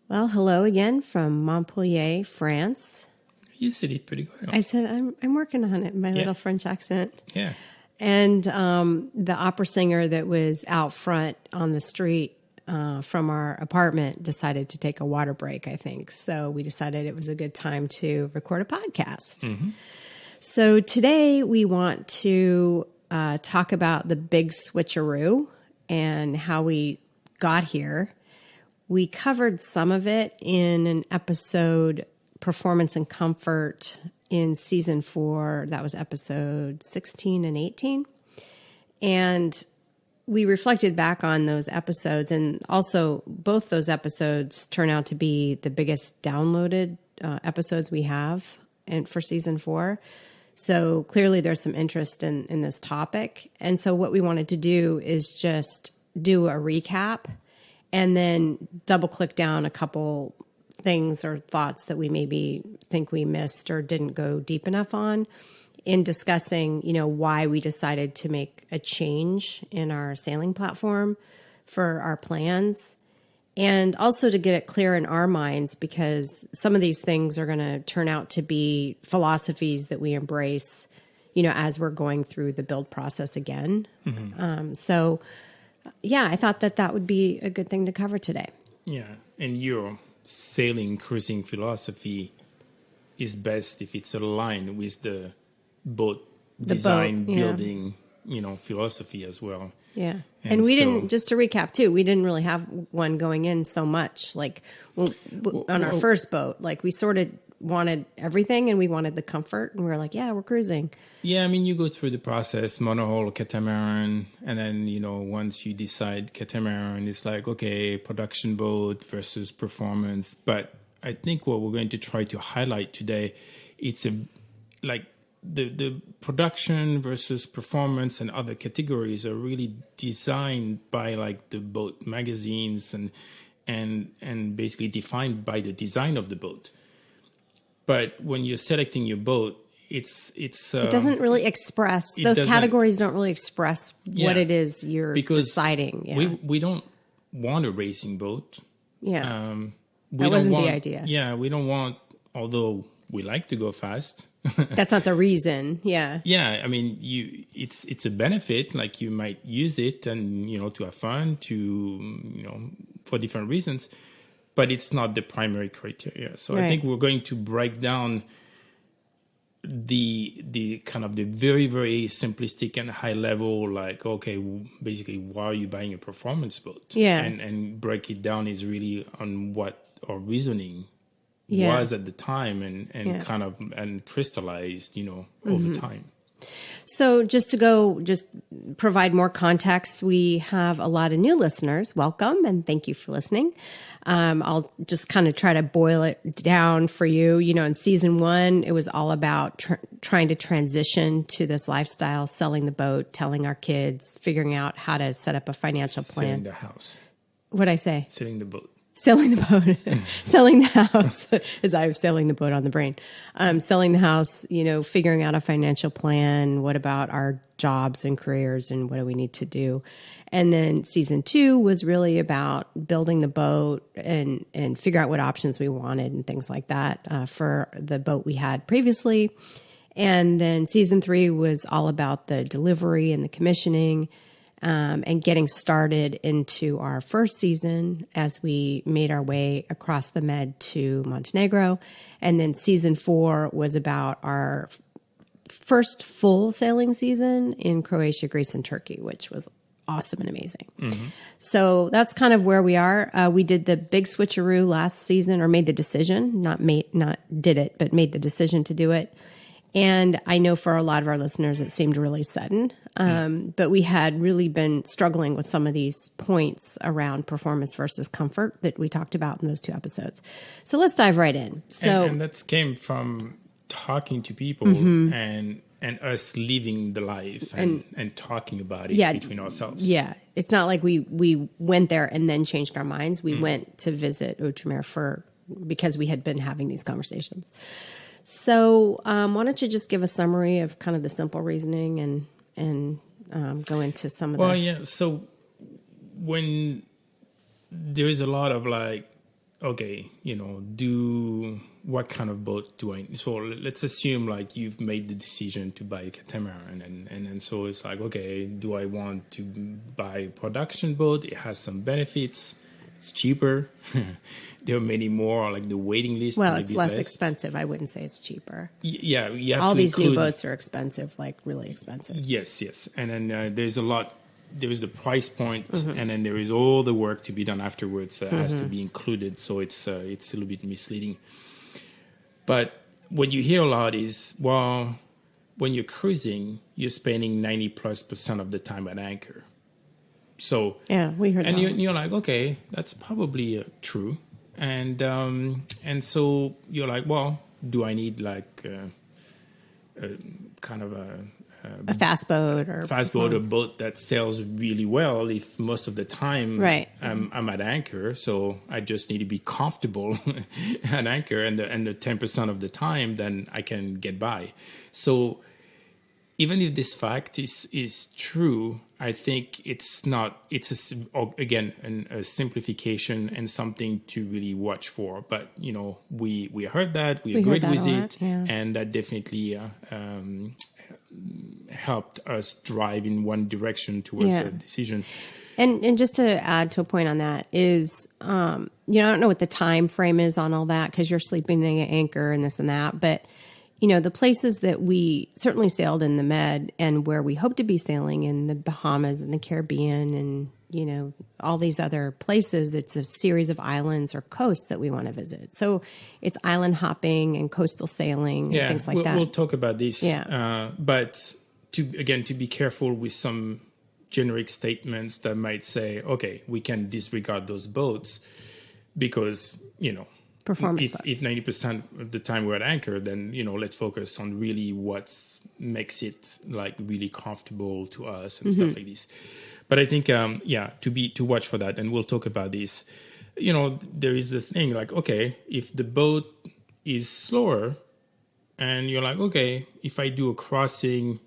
Well, hello again from Montpellier, France. You said it pretty well. I said I'm working on it, my little French accent. Yeah. And the opera singer that was out front on the street from our apartment decided to take a water break, I think. So we decided it was a good time to record a podcast. Mm-hmm. So today we want to talk about the big switcharoo and how we got here. We covered some of it in an episode, Performance and Comfort, in season 4. That was episode 16 and 18. And we reflected back on those episodes, and also both those episodes turn out to be the biggest downloaded episodes we have for season 4. So clearly there's some interest in this topic. And so what we wanted to do is just do a recap and then double click down a couple things or thoughts that we maybe think we missed or didn't go deep enough on in discussing, why we decided to make a change in our sailing platform for our plans, and also to get it clear in our minds, because some of these things are going to turn out to be philosophies that we embrace, as we're going through the build process again. Mm-hmm. I thought that would be a good thing to cover today. Yeah, and your sailing, cruising philosophy is best if it's aligned with the boat design, building, philosophy as well. Yeah. And we didn't, just to recap too, we didn't really have one going in so much. Like on our first boat, like we sort of wanted everything and we wanted the comfort, and we were like, yeah, we're cruising. Yeah, I mean, you go through the process, monohull, catamaran, and then, once you decide catamaran, it's like, okay, production boat versus performance. But I think what we're going to try to highlight today, it's the production versus performance and other categories are really designed by like the boat magazines and basically defined by the design of the boat. But when you're selecting your boat, it doesn't really express, those categories don't really express what it is you're deciding. Yeah. We don't want a racing boat. Yeah. That wasn't the idea. Yeah, we don't want, although we like to go fast. That's not the reason. Yeah. Yeah, I mean, it's a benefit. Like you might use it and to have fun, to for different reasons, but it's not the primary criteria. So right. I think we're going to break down the kind of the very, very simplistic and high level, like, okay, basically, why are you buying a performance boat? Yeah. And break it down is really on what our reasoning was at the time and kind of and crystallized, over time. So just provide more context. We have a lot of new listeners. Welcome and thank you for listening. I'll just kind of try to boil it down for you. In season 1, it was all about trying to transition to this lifestyle, selling the boat, telling our kids, figuring out how to set up a financial plan. Selling the house. What'd I say? Selling the boat. Selling the boat, selling the house, as I was sailing the boat on the brain. Selling the house, figuring out a financial plan. What about our jobs and careers, and what do we need to do? And then season 2 was really about building the boat and figure out what options we wanted and things like that for the boat we had previously. And then season 3 was all about the delivery and the commissioning. And getting started into our first season as we made our way across the Med to Montenegro. And then season 4 was about our first full sailing season in Croatia, Greece, and Turkey, which was awesome and amazing. Mm-hmm. So that's kind of where we are. We did the big switcheroo last season, or made the decision, not did it, but made the decision to do it. And I know for a lot of our listeners, it seemed really sudden. But we had really been struggling with some of these points around performance versus comfort that we talked about in those 2 episodes. So let's dive right in. And that came from talking to people and us living the life and talking about it between ourselves. Yeah. It's not like we went there and then changed our minds. We went to visit Outremer because we had been having these conversations. So why don't you just give a summary of kind of the simple reasoning and go into some of Well, yeah. So when there is a lot of like okay, what kind of boat do I? So let's assume like you've made the decision to buy a catamaran, and so it's like, okay, do I want to buy a production boat? It has some benefits. It's cheaper. There are many more, like the waiting list. Well, it's less expensive. I wouldn't say it's cheaper. Yeah, you have all to these include, new boats are expensive, like really expensive. Yes, and then there's a lot. There's the price point, and then there is all the work to be done afterwards that has to be included. So it's a little bit misleading. But what you hear a lot is, well, when you're cruising, you're spending 90+% of the time at anchor. So yeah, we heard that. And you're like, okay, that's probably true. And so you're like, well, do I need like kind of a fast boat or a boat that sails really well if most of the time right. I'm at anchor, so I just need to be comfortable at anchor, and the 10% of the time then I can get by. So even if this fact is true, I think it's not. It's a simplification and something to really watch for. But we heard that, we agreed with it, yeah. And that definitely helped us drive in one direction towards a decision. And just to add to a point on that is, I don't know what the time frame is on all that because you're sleeping in an anchor and this and that, but the places that we certainly sailed in the Med and where we hope to be sailing in the Bahamas and the Caribbean and, all these other places, it's a series of islands or coasts that we want to visit. So it's island hopping and coastal sailing and things like that. We'll talk about this. Yeah. But to be careful with some generic statements that might say, okay, we can disregard those boats because, performance if 90% of the time we're at anchor, then let's focus on really what makes it like really comfortable to us and stuff like this. But I think to watch for that, and we'll talk about this. There is the thing like, okay, if the boat is slower, and you're like, okay, if I do a crossing,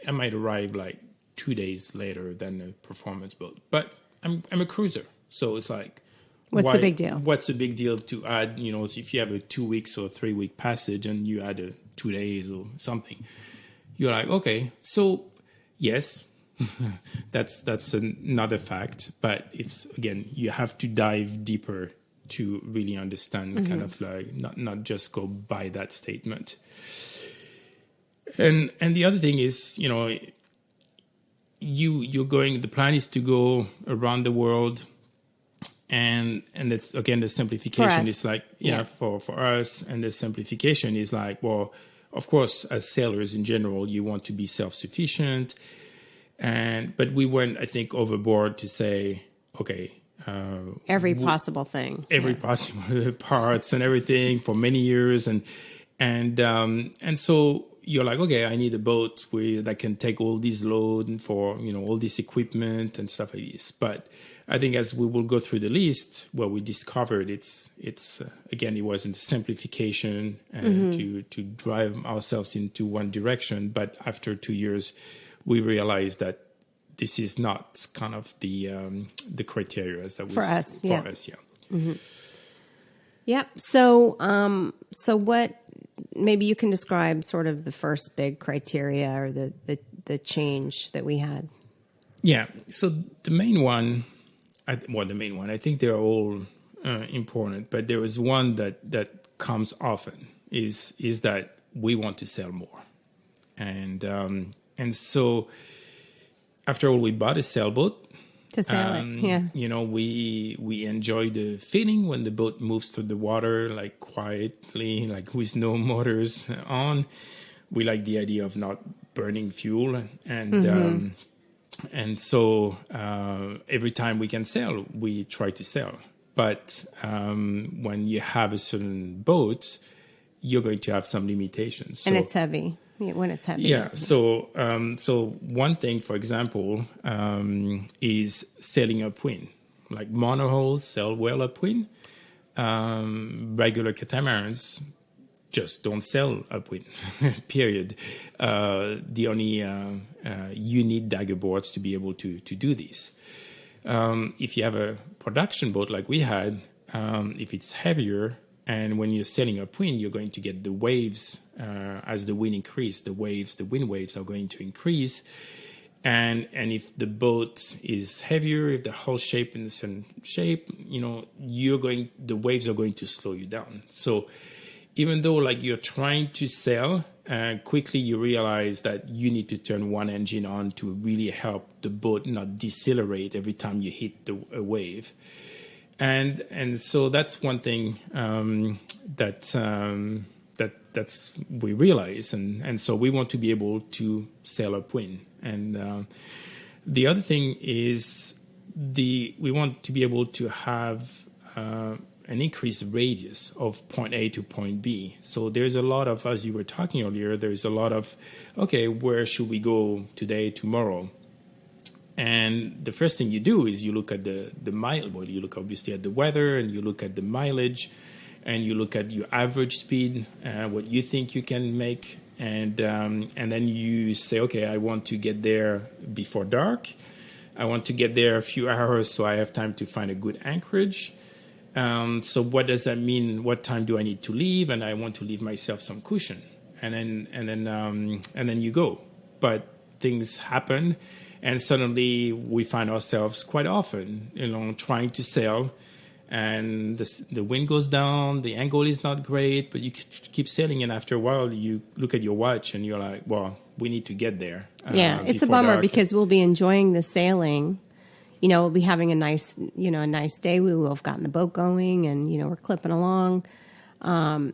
I might arrive like 2 days later than a performance boat. But I'm a cruiser, so it's like, what's the big deal? What's the big deal to add, if you have a 2 weeks or 3 week passage and you add a 2 days or something, you're like, okay, so yes, that's another fact, but it's, again, you have to dive deeper to really understand kind of like not just go by that statement. And the other thing is, the plan is to go around the world. And it's, again, the simplification is like, for us. And the simplification is like, well, of course, as sailors in general, you want to be self-sufficient. But we went, I think, overboard to say, okay. Every possible thing. Every possible parts and everything for many years. And so you're like, okay, I need a boat that can take all this load for, all this equipment and stuff like this. But I think as we will go through the list, what we discovered, it's again, it wasn't a simplification to drive ourselves into one direction. But after 2 years, we realized that this is not kind of the criteria that was for us. Yeah. Mm-hmm. Yep. So what? Maybe you can describe sort of the first big criteria or the change that we had. Yeah. So the main one, I think they're all important, but there is one that comes often is that we want to sell more. And so after all, we bought a sailboat. To sail it, we enjoy the feeling when the boat moves through the water, like quietly, like with no motors on. We like the idea of not burning fuel, and so every time we can sail, we try to sail. But when you have a certain boat, you're going to have some limitations. And it's heavy. When it's heavy. Yeah. So one thing, for example, is sailing upwind. Like monohulls sail well upwind. Regular catamarans just don't sail upwind. Period. The only you need dagger boards to be able to do this. If you have a production boat like we had, if it's heavier. And when you're sailing upwind, you're going to get the waves as the wind increase. The wind waves are going to increase. And if the boat is heavier, if the hull shape in a certain shape, the waves are going to slow you down. So even though like you're trying to sail, quickly you realize that you need to turn one engine on to really help the boat not decelerate every time you hit a wave. And so that's one thing that's we realize, and so we want to be able to sail upwind. And the other thing is we want to be able to have an increased radius of point A to point B. So there's a lot of, as you were talking earlier, there's a lot of, okay, where should we go today, tomorrow? And the first thing you do is you look at the mile. Well, you look obviously at the weather, and you look at the mileage, and you look at your average speed, what you think you can make, and then you say, okay, I want to get there before dark. I want to get there a few hours so I have time to find a good anchorage. So what does that mean? What time do I need to leave? And I want to leave myself some cushion, and then you go. But things happen. And suddenly we find ourselves quite often, trying to sail, and the wind goes down, the angle is not great, but you keep sailing. And after a while, you look at your watch and you're like, well, we need to get there. Yeah, it's a bummer because we'll be enjoying the sailing. We'll be having a nice day. We will have gotten the boat going, and, we're clipping along. Either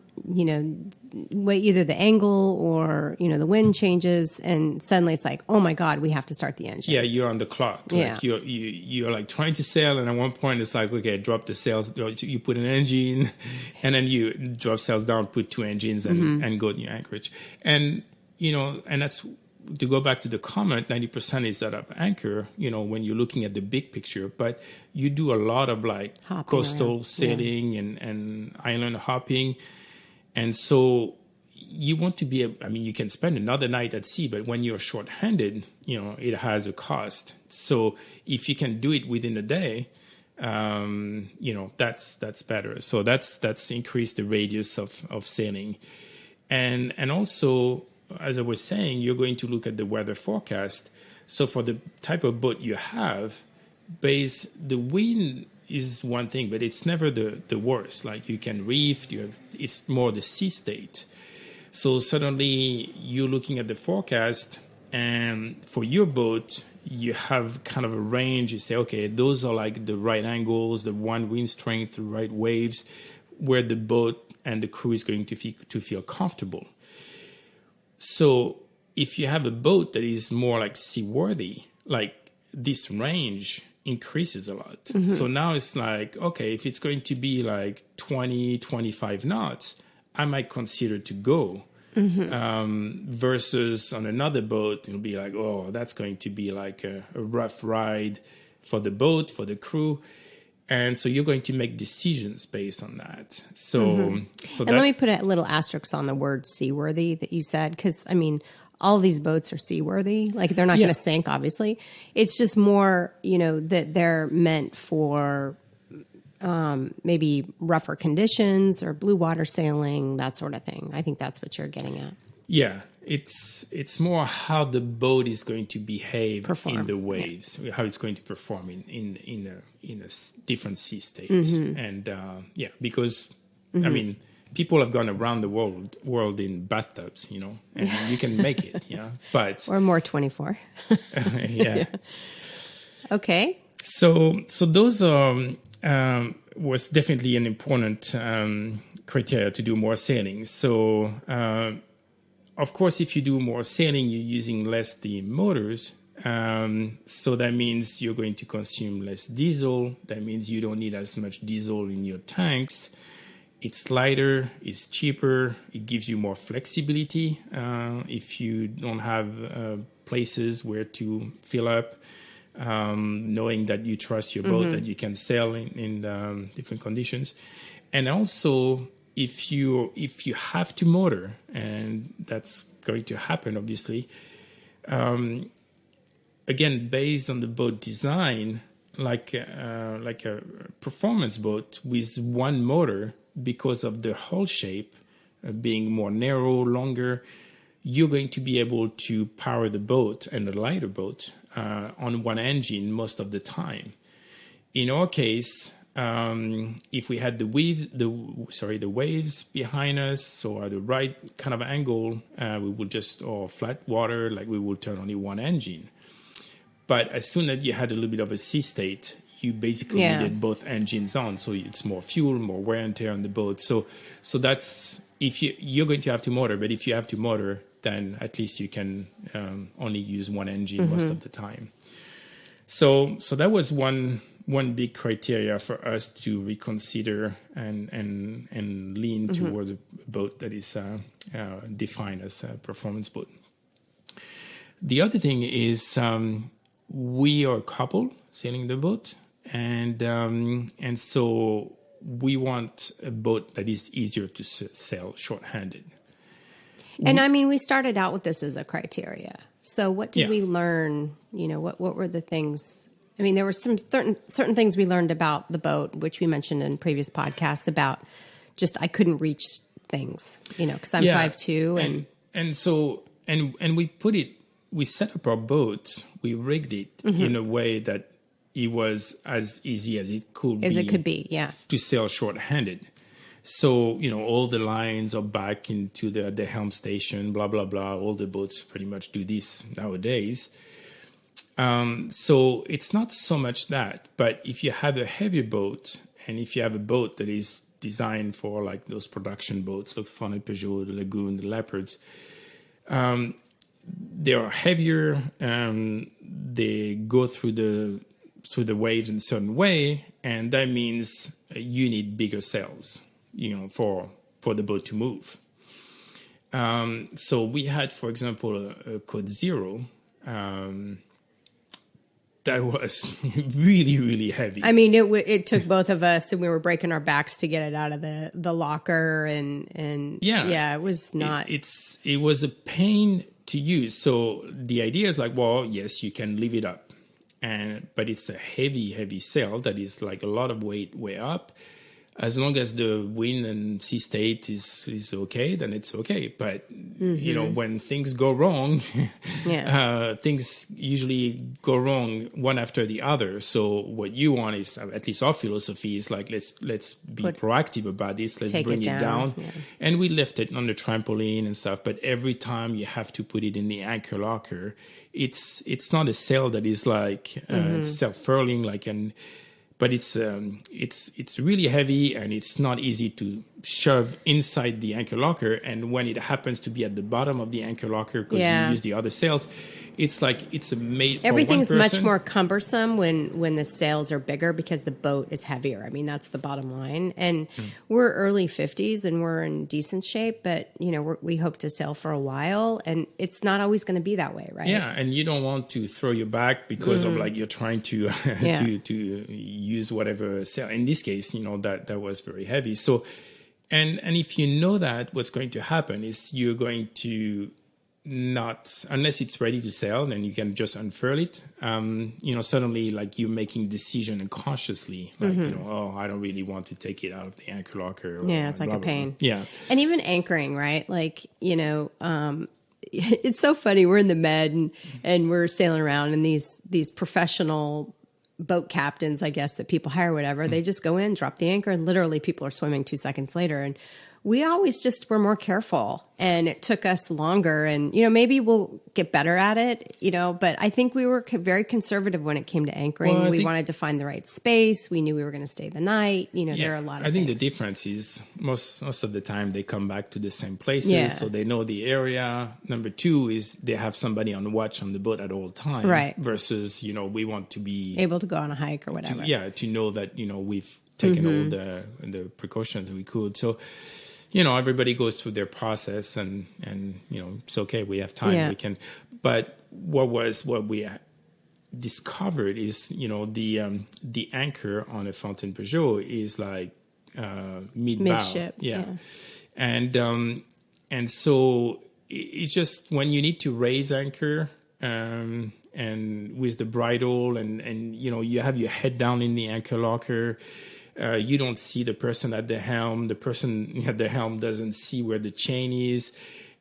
the angle or, the wind changes, and suddenly it's like, oh my God, we have to start the engine. Yeah, you're on the clock. Like you're like trying to sail, and at one point it's like, okay, drop the sails. You put an engine, and then you drop sails down, put two engines, and go to your anchorage. And, and that's, to go back to the comment, 90% is out of anchor, when you're looking at the big picture, but you do a lot of like hopping coastal around. Sailing and island hopping. And so you want to be, you can spend another night at sea, but when you're short-handed, it has a cost. So if you can do it within a day, that's better. So that's increased the radius of sailing. And also, as I was saying, you're going to look at the weather forecast. So for the type of boat you have, the wind is one thing, but it's never the worst. Like you can reef, it's more the sea state. So suddenly you're looking at the forecast, and for your boat, you have kind of a range. You say, okay, those are like the right angles, the one wind strength, the right waves, where the boat and the crew is going to feel comfortable. So if you have a boat that is more like seaworthy, like this range increases a lot. Mm-hmm. So now it's like, okay, if it's going to be like 20, 25 knots, I might consider to go. Mm-hmm. Versus on another boat, it'll be like, oh, that's going to be like a rough ride for the boat, for the crew. And so you're going to make decisions based on that. So, so and let me put a little asterisk on the word seaworthy that you said, because all these boats are seaworthy. Like they're not going to sink, obviously. It's just more, that they're meant for maybe rougher conditions or blue water sailing, that sort of thing. I think that's what you're getting at. Yeah, it's more how the boat is going to behave in the waves, how it's going to perform in a different sea states, and because people have gone around the world in bathtubs, and you can make it, but or more 24. Yeah. Okay. So those was definitely an important criteria to do more sailing. So. Of course, if you do more sailing, you're using less the motors. So that means you're going to consume less diesel. That means you don't need as much diesel in your tanks. It's lighter, it's cheaper, it gives you more flexibility if you don't have places where to fill up, knowing that you trust your boat, that you can sail in different conditions. And also, if you have to motor, and that's going to happen, obviously, again, based on the boat design, like a performance boat with one motor, because of the hull shape being more narrow, longer, you're going to be able to power the boat and the lighter boat on one engine most of the time. In our case, if we had the waves behind us or at the right kind of angle, we would just, or flat water, like we would turn only one engine. But as soon as you had a little bit of a sea state, you basically needed both engines on. So it's more fuel, more wear and tear on the boat. So that's, if you're going to have to motor, but if you have to motor, then at least you can only use one engine most of the time. So that was one big criteria for us to reconsider and lean towards a boat that is defined as a performance boat. The other thing is we are a couple sailing the boat, and so we want a boat that is easier to sail short-handed. And I mean, we started out with this as a criteria. So what did we learn? You know, what were the things? I mean, there were some certain things we learned about the boat, which we mentioned in previous podcasts about just I couldn't reach things, you know, because I'm 5'2", and we set up our boat, we rigged it in a way that it was as easy as it could be, to sail short-handed. So, you know, all the lines are back into the helm station, blah, blah, blah. All the boats pretty much do this nowadays. So it's not so much that, but if you have a heavier boat, and if you have a boat that is designed for like those production boats, like Founded Peugeot, the Lagoon, the Leopards, they are heavier. They go through the waves in a certain way, and that means you need bigger sails, you know, for the boat to move. So we had, for example, a Code Zero that was really, really heavy. I mean, it took both of us, and we were breaking our backs to get it out of the locker, and it was not. It was a pain to use. So the idea is like, well, yes, you can leave it up, but it's a heavy, heavy sail that is like a lot of weight way up. As long as the wind and sea state is okay, then it's okay. But, you know, when things go wrong, things usually go wrong one after the other. So what you want is, at least our philosophy is like, let's be proactive about this. Let's bring it down. Yeah. And we left it on the trampoline and stuff. But every time you have to put it in the anchor locker, it's not a sail that is like self-furling but it's really heavy, and it's not easy to shove inside the anchor locker. And when it happens to be at the bottom of the anchor locker because you use the other sails, it's like it's made for everything's one person. Much more cumbersome when the sails are bigger because the boat is heavier. I mean, that's the bottom line. And we're early 50s and we're in decent shape, but you know, we hope to sail for a while, and it's not always going to be that way, right? Yeah, and you don't want to throw your back because of like you're trying to to use whatever sail. In this case, you know, that was very heavy. So and if you know that, what's going to happen is you're going to not, unless it's ready to sail, then you can just unfurl it. You know, suddenly like you're making decision consciously, like, you know, oh, I don't really want to take it out of the anchor locker. It's like a pain. Yeah. And even anchoring, right? Like, you know, it's so funny. We're in the Med and we're sailing around, and these professional boat captains, I guess, that people hire, whatever, they just go in, drop the anchor, and literally people are swimming 2 seconds later. And we always just were more careful, and it took us longer, and, you know, maybe we'll get better at it, you know, but I think we were very conservative when it came to anchoring. Well, we wanted to find the right space. We knew we were going to stay the night. You know, there are a lot of things. The difference is most of the time they come back to the same places, so they know the area. Number two is they have somebody on watch on the boat at all times. Right. Versus, you know, we want to be able to go on a hike or whatever. To know that, you know, we've taken all the precautions we could. So, you know, everybody goes through their process, and you know, it's okay. We have time. We can. But what we discovered is, you know, the anchor on a Fountain Peugeot is like mid-bow. Yeah. And so it's just when you need to raise anchor, and with the bridle, and you know, you have your head down in the anchor locker. You don't see the person at the helm. The person at the helm doesn't see where the chain is.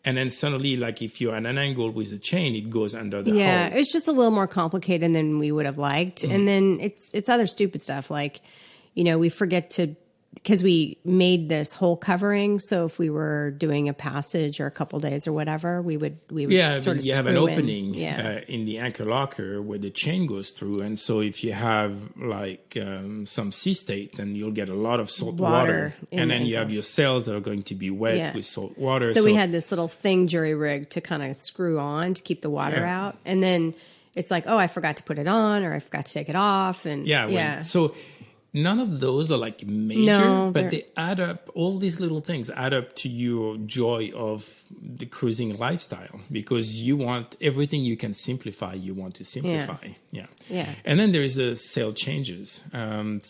And then suddenly, like if you're at an angle with the chain, it goes under the hull. Yeah, it's just a little more complicated than we would have liked. And then it's other stupid stuff like, you know, we forget to, because we made this whole covering. So if we were doing a passage or a couple days or whatever, we would sort of you have an screw opening in. in the anchor locker where the chain goes through. And so if you have like some sea state, then you'll get a lot of salt water. And then you have your sails that are going to be wet with salt water. So we had this little thing jury rig to kind of screw on to keep the water out. And then it's like, oh, I forgot to put it on or I forgot to take it off. And so none of those are like major, but they add up. All these little things add up to your joy of the cruising lifestyle, because you want everything you can simplify. You want to simplify. Yeah. And then there is the sail changes. What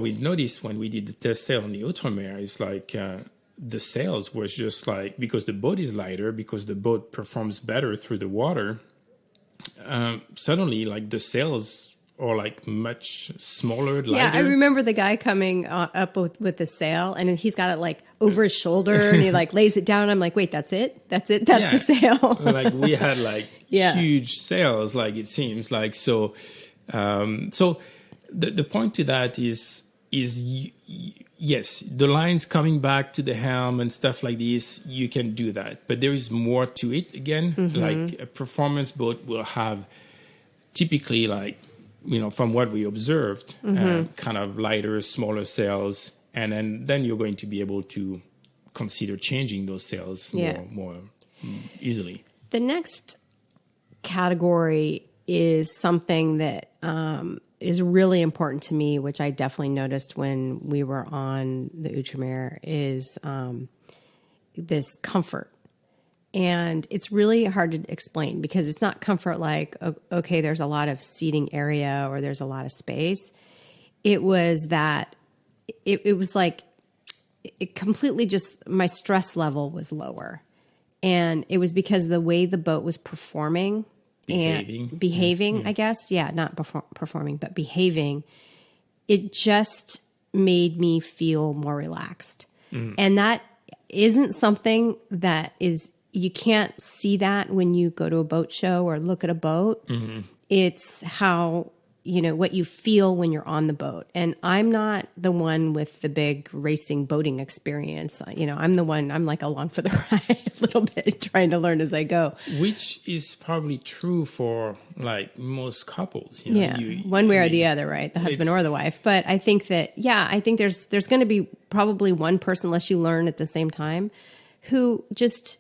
we noticed when we did the test sail on the Outremer is like the sails was just like, because the boat is lighter, because the boat performs better through the water, suddenly like the sails or like much smaller, lighter. Yeah, I remember the guy coming up with the sail, and he's got it like over his shoulder, and he like lays it down. I'm like, wait, that's it? That's it? That's the sail? Like we had like huge sails, like it seems like. So the point to that is yes, the lines coming back to the helm and stuff like this, you can do that. But there is more to it again. Like a performance boat will have typically like, you know, from what we observed, kind of lighter, smaller sails, and then you're going to be able to consider changing those sails more easily. The next category is something that is really important to me, which I definitely noticed when we were on the Outremer, is this comfort. And it's really hard to explain because it's not comfort like, okay, there's a lot of seating area or there's a lot of space. It was that it was like it completely just, my stress level was lower. And it was because the way the boat was performing and behaving, I guess. Yeah, not performing, but behaving. It just made me feel more relaxed. And that isn't something that is, you can't see that when you go to a boat show or look at a boat. It's how, you know, what you feel when you're on the boat. And I'm not the one with the big racing boating experience. You know, I'm like along for the ride a little bit, trying to learn as I go. Which is probably true for like most couples. You know? One way or the other, right? The husband or the wife. But I think that, I think there's going to be probably one person, unless you learn at the same time, who just,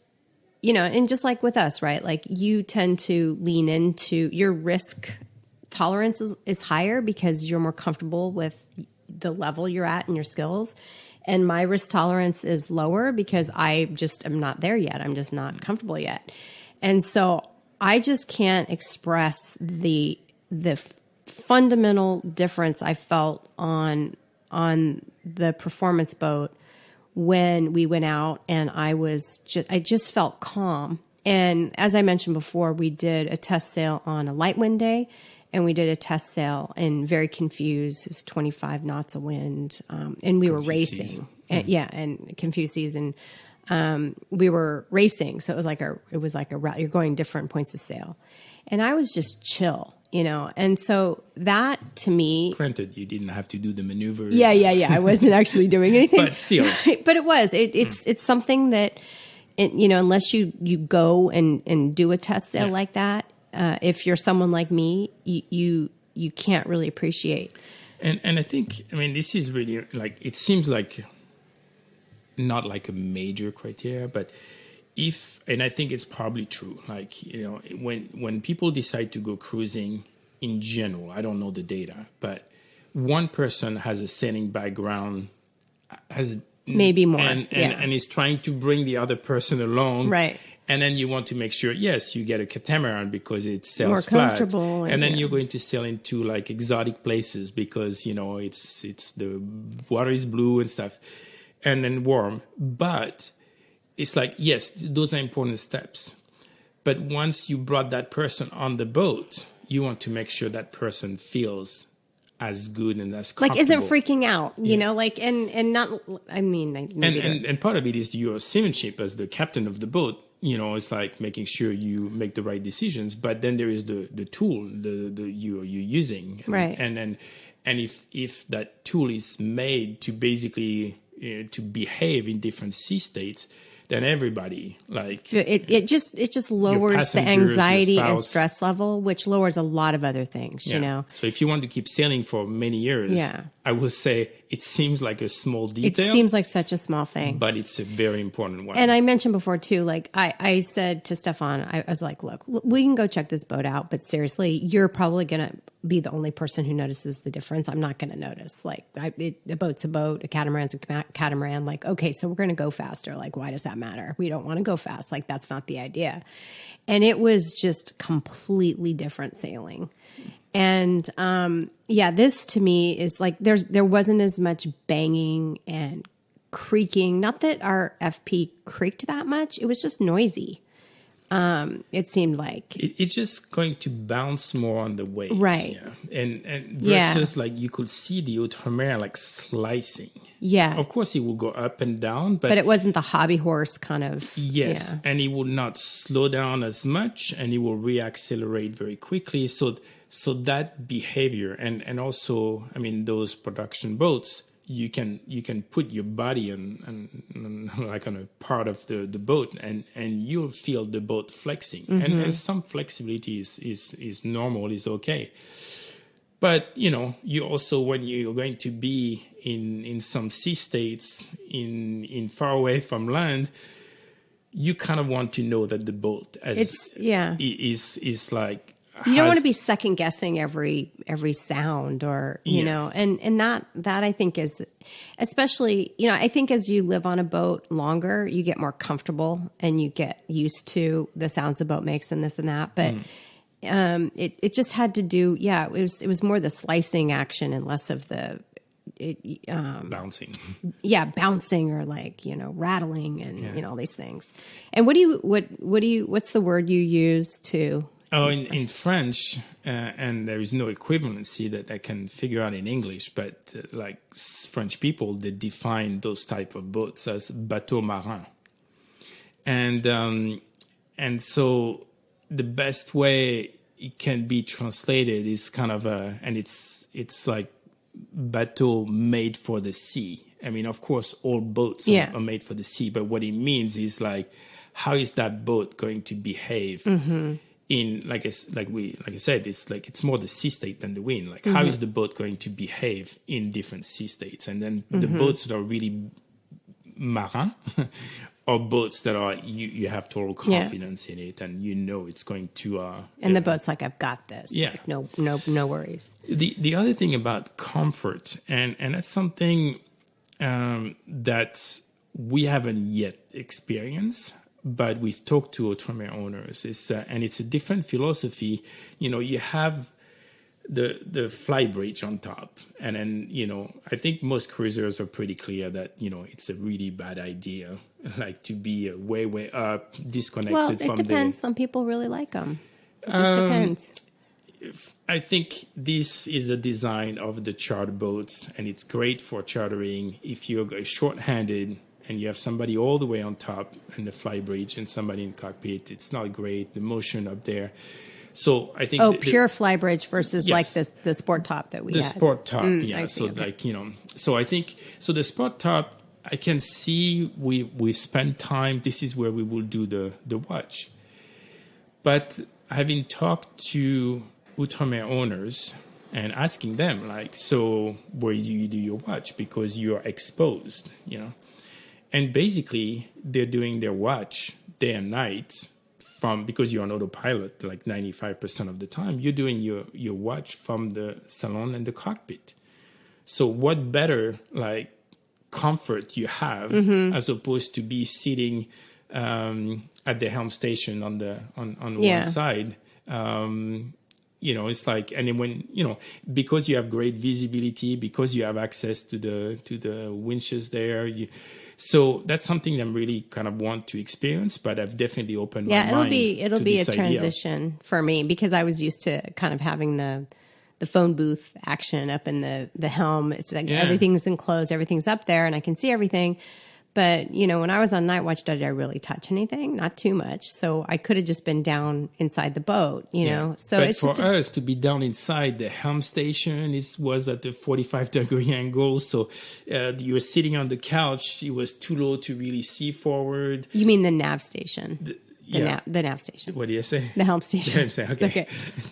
you know, and just like with us, right? Like you tend to lean into your risk tolerance is higher because you're more comfortable with the level you're at and your skills. And my risk tolerance is lower because I just am not there yet. I'm just not comfortable yet. And so I just can't express the fundamental difference I felt on the performance boat when we went out, and I just felt calm. And as I mentioned before, we did a test sail on a light wind day, and we did a test sail in very confused. It was 25 knots of wind, and we were racing. And confused seas, and we were racing. So it was like a route. You're going different points of sail, and I was just chill. You know, and so that to me, granted, you didn't have to do the maneuvers. Yeah. I wasn't actually doing anything, but still, but it was. It's something that, you know, unless you go and do a test sail like that, if you're someone like me, you can't really appreciate. And I think, I mean, this is really like, it seems like not like a major criteria, but and I think it's probably true, like, you know, when people decide to go cruising in general, I don't know the data, but one person has a sailing background, has maybe more, and is trying to bring the other person along. Right. And then you want to make sure, yes, you get a catamaran because it sails more flat. Comfortable. And then you're going to sail into like exotic places because, you know, it's the water is blue and stuff, and then warm. But it's like, yes, those are important steps. But once you brought that person on the boat, you want to make sure that person feels as good and as comfortable. Like, isn't freaking out, you know, like, and not, I mean, like, and part of it is your seamanship as the captain of the boat. You know, it's like making sure you make the right decisions. But then there is the tool you're using, right? And if that tool is made to basically to behave in different sea states, then everybody, like, it just lowers the anxiety and stress level, which lowers a lot of other things, you know. So if you want to keep sailing for many years, I would say it seems like a small detail. It seems like such a small thing, but it's a very important one. And I mentioned before too, like I said to Stefan, I was like, look, we can go check this boat out, but seriously, you're probably going to be the only person who notices the difference. I'm not going to notice. Like, a boat's a boat, a catamaran's a catamaran. Like, okay, so we're going to go faster. Like, why does that matter? We don't want to go fast. Like, that's not the idea. And it was just completely different sailing. And this to me is like there wasn't as much banging and creaking. Not that our FP creaked that much. It was just noisy. It seemed like it's just going to bounce more on the waves, right? Yeah. And versus like you could see the Outremer like slicing. Yeah, of course it will go up and down, but it wasn't the hobby horse kind of. Yes, and it will not slow down as much, and it will reaccelerate very quickly. So that behavior, and also, I mean, those production boats, you can put your body on like on a part of the boat, and you'll feel the boat flexing, and some flexibility is normal, is okay. But you know, you also, when you're going to be in some sea states in far away from land, you kind of want to know that the boat is like. You don't want to be second guessing every sound, or you know, and that I think is, especially, you know, I think as you live on a boat longer, you get more comfortable and you get used to the sounds a boat makes and this and that. But it just had to do, it was more the slicing action and less of the bouncing. Yeah, bouncing, or like, you know, rattling and you know, all these things. And what's the word you use to? Oh, in French, and there is no equivalency that I can figure out in English, but like French people, they define those type of boats as bateau marin. And so the best way it can be translated is kind of and it's like bateau made for the sea. I mean, of course, all boats are made for the sea, but what it means is like, how is that boat going to behave? In like I said, it's like it's more the sea state than the wind. Like, how is the boat going to behave in different sea states? And then the boats that are really marin are boats that are you have total confidence in it, and you know it's going to. And the boat's like, I've got this. Yeah, like, no worries. The other thing about comfort, and that's something that we haven't yet experienced. But we've talked to Outremer owners, and it's a different philosophy. You know, you have the fly bridge on top, and then, you know, I think most cruisers are pretty clear that, you know, it's a really bad idea, like to be way up, disconnected from the... Well, it depends. Some people really like them. It just depends. I think this is the design of the charter boats, and it's great for chartering if you're short-handed and you have somebody all the way on top in the fly bridge and somebody in the cockpit. It's not great, the motion up there. So I think pure fly bridge versus like the sport top that we had. The sport top, I see, so okay. Like, you know, so I think the sport top, I can see we spend time. This is where we will do the watch. But having talked to Outremer owners and asking them, like, so where do you do your watch? Because you're exposed, you know. And basically, they're doing their watch day and night because you're on autopilot, like 95% of the time. You're doing your watch from the salon and the cockpit. So what better, like, comfort you have as opposed to be sitting at the helm station on one side, it's like, and then when, because you have great visibility, because you have access to the winches there, so that's something I'm really kind of want to experience, but I've definitely opened my mind. It'll be a transition for me, because I was used to kind of having the phone booth action up in the helm. It's like everything's enclosed, everything's up there, and I can see everything. But, when I was on night watch, did I really touch anything? Not too much. So I could have just been down inside the boat, So but it's for just us to be down inside the helm station, it was at a 45-degree angle. So you were sitting on the couch. It was too low to really see forward. You mean the nav station? The nav station. What do you say? The helm station. Okay.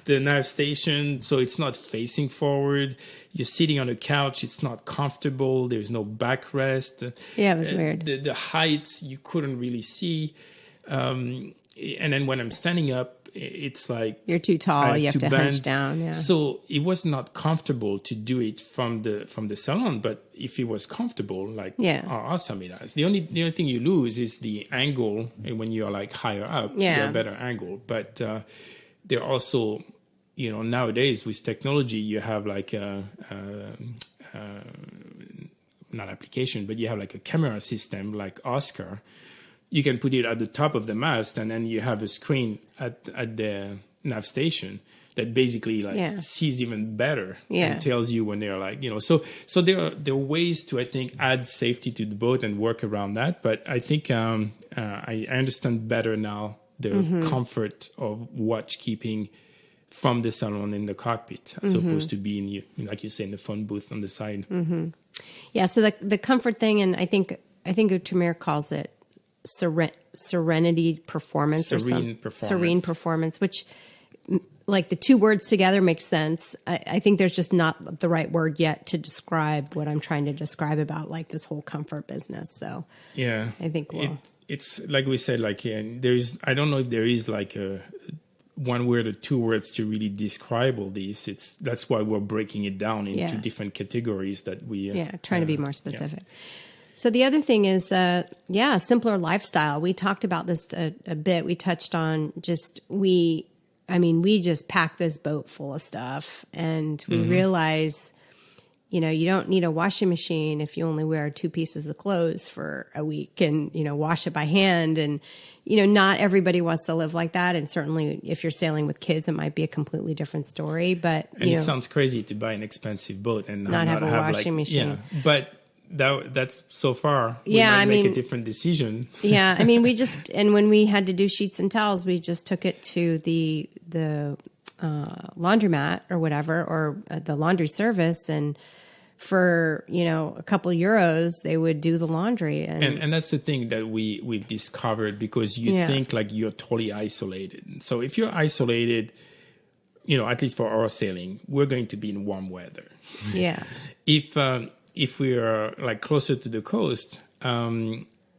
The nav station. So it's not facing forward. You're sitting on a couch. It's not comfortable. There's no backrest. Yeah, it was weird. The heights you couldn't really see. And then when I'm standing up, it's like you're too tall. You have to hunch down. Yeah. So it was not comfortable to do it from the salon. But if it was comfortable, awesome it is. The only thing you lose is the angle when you are like higher up. You have a better angle. But there also, nowadays with technology, you have like not application, but you have like a camera system like Oscar. You can put it at the top of the mast, and then you have a screen at the nav station that basically sees even better and tells you when they're like, So there are ways to, I think, add safety to the boat and work around that. But I think I understand better now the comfort of watch keeping from the salon in the cockpit, as opposed to being, like you say, in the phone booth on the side. Mm-hmm. Yeah. So the comfort thing, and I think Tamir calls it serenity performance, serene performance, which like the two words together makes sense. I think there's just not the right word yet to describe what I'm trying to describe about like this whole comfort business. So I think it's like we said, like I don't know if there is like a one word or two words to really describe all these. That's why we're breaking it down into different categories that we trying to be more specific. Yeah. So the other thing is, simpler lifestyle. We talked about this a bit. We touched on we just pack this boat full of stuff, and we realize, you don't need a washing machine if you only wear 2 pieces of clothes for a week and, wash it by hand. And, not everybody wants to live like that. And certainly if you're sailing with kids, it might be a completely different story. But, it sounds crazy to buy an expensive boat and not have a washing machine. Yeah, but that's so far. We might make a different decision. Yeah. I mean, and when we had to do sheets and towels, we just took it to the laundromat or whatever, or the laundry service. And for, a couple of euros, they would do the laundry. And that's the thing that we've discovered, because you think like you're totally isolated. So if you're isolated, at least for our sailing, we're going to be in warm weather. Yeah. If we are like closer to the coast,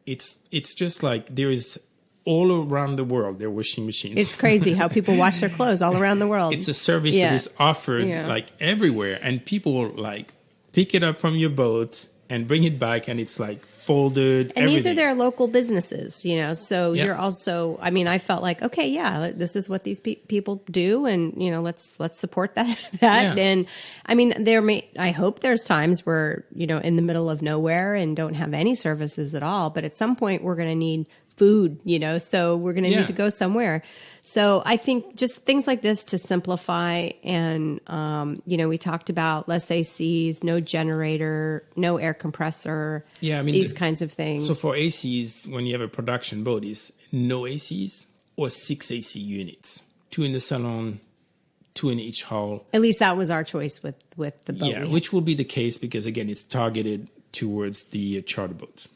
it's just like there is all around the world there are washing machines. It's crazy how people wash their clothes all around the world. It's a service that is offered like everywhere, and people like pick it up from your boat and bring it back, and it's like folded. And these are their local businesses, so you're also, I felt like, okay, this is what these people do. And, let's support that. And I hope there's times where, in the middle of nowhere and don't have any services at all. But at some point we're going to need food, so we're going to need to go somewhere. So I think just things like this to simplify. And, we talked about less ACs, no generator, no air compressor, these kinds of things. So for ACs, when you have a production boat, is no ACs or 6 AC units, 2 in the salon, 2 in each hull. At least that was our choice with the boat. Yeah, which will be the case because, again, it's targeted towards the charter boats.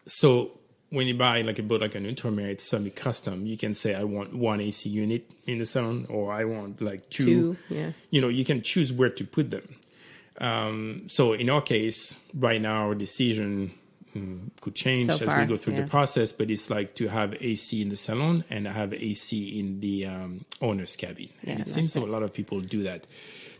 So when you buy like a boat like an Ultramare, it's semi-custom. You can say, I want 1 AC unit in the salon, or I want like 2. You can choose where to put them. So in our case, right now, our decision could change as we go through the process, but it's like to have AC in the salon and have AC in the owner's cabin. And it seems a lot of people do that.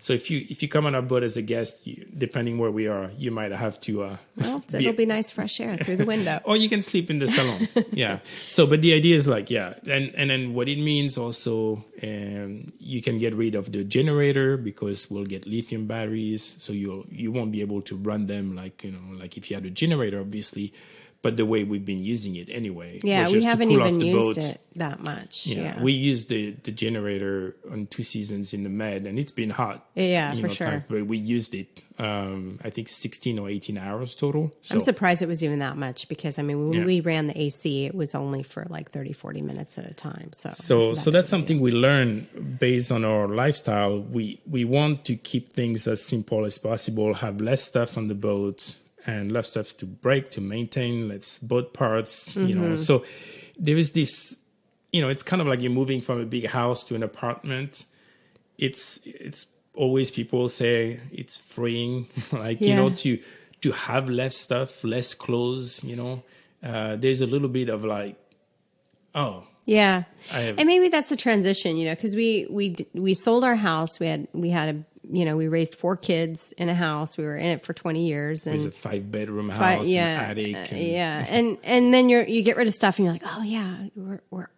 So if you come on our boat as a guest, depending where we are, you might have to. It'll be nice fresh air through the window. Or you can sleep in the salon. Yeah. So, but the idea is like, and then what it means also, you can get rid of the generator because we'll get lithium batteries, so you won't be able to run them like if you had a generator, obviously. But the way we've been using it anyway. Yeah, we haven't even used it that much. Yeah. We used the generator on 2 seasons in the Med, and it's been hot. Yeah, for sure. But we used it, I think 16 or 18 hours total. So, I'm surprised it was even that much because, I mean, when we ran the AC, it was only for like 30, 40 minutes at a time. So that's something we learned based on our lifestyle. We want to keep things as simple as possible, have less stuff on the boat, and less stuff to break, to maintain, less boat parts, So there is this, it's kind of like you're moving from a big house to an apartment. It's always people say it's freeing, to have less stuff, less clothes, there's a little bit of like, oh. Yeah. And maybe that's the transition, because we sold our house. We had a, we raised 4 kids in a house. We were in it for 20 years. And it was a 5-bedroom house, an attic. And then you get rid of stuff and you're like, oh yeah, we're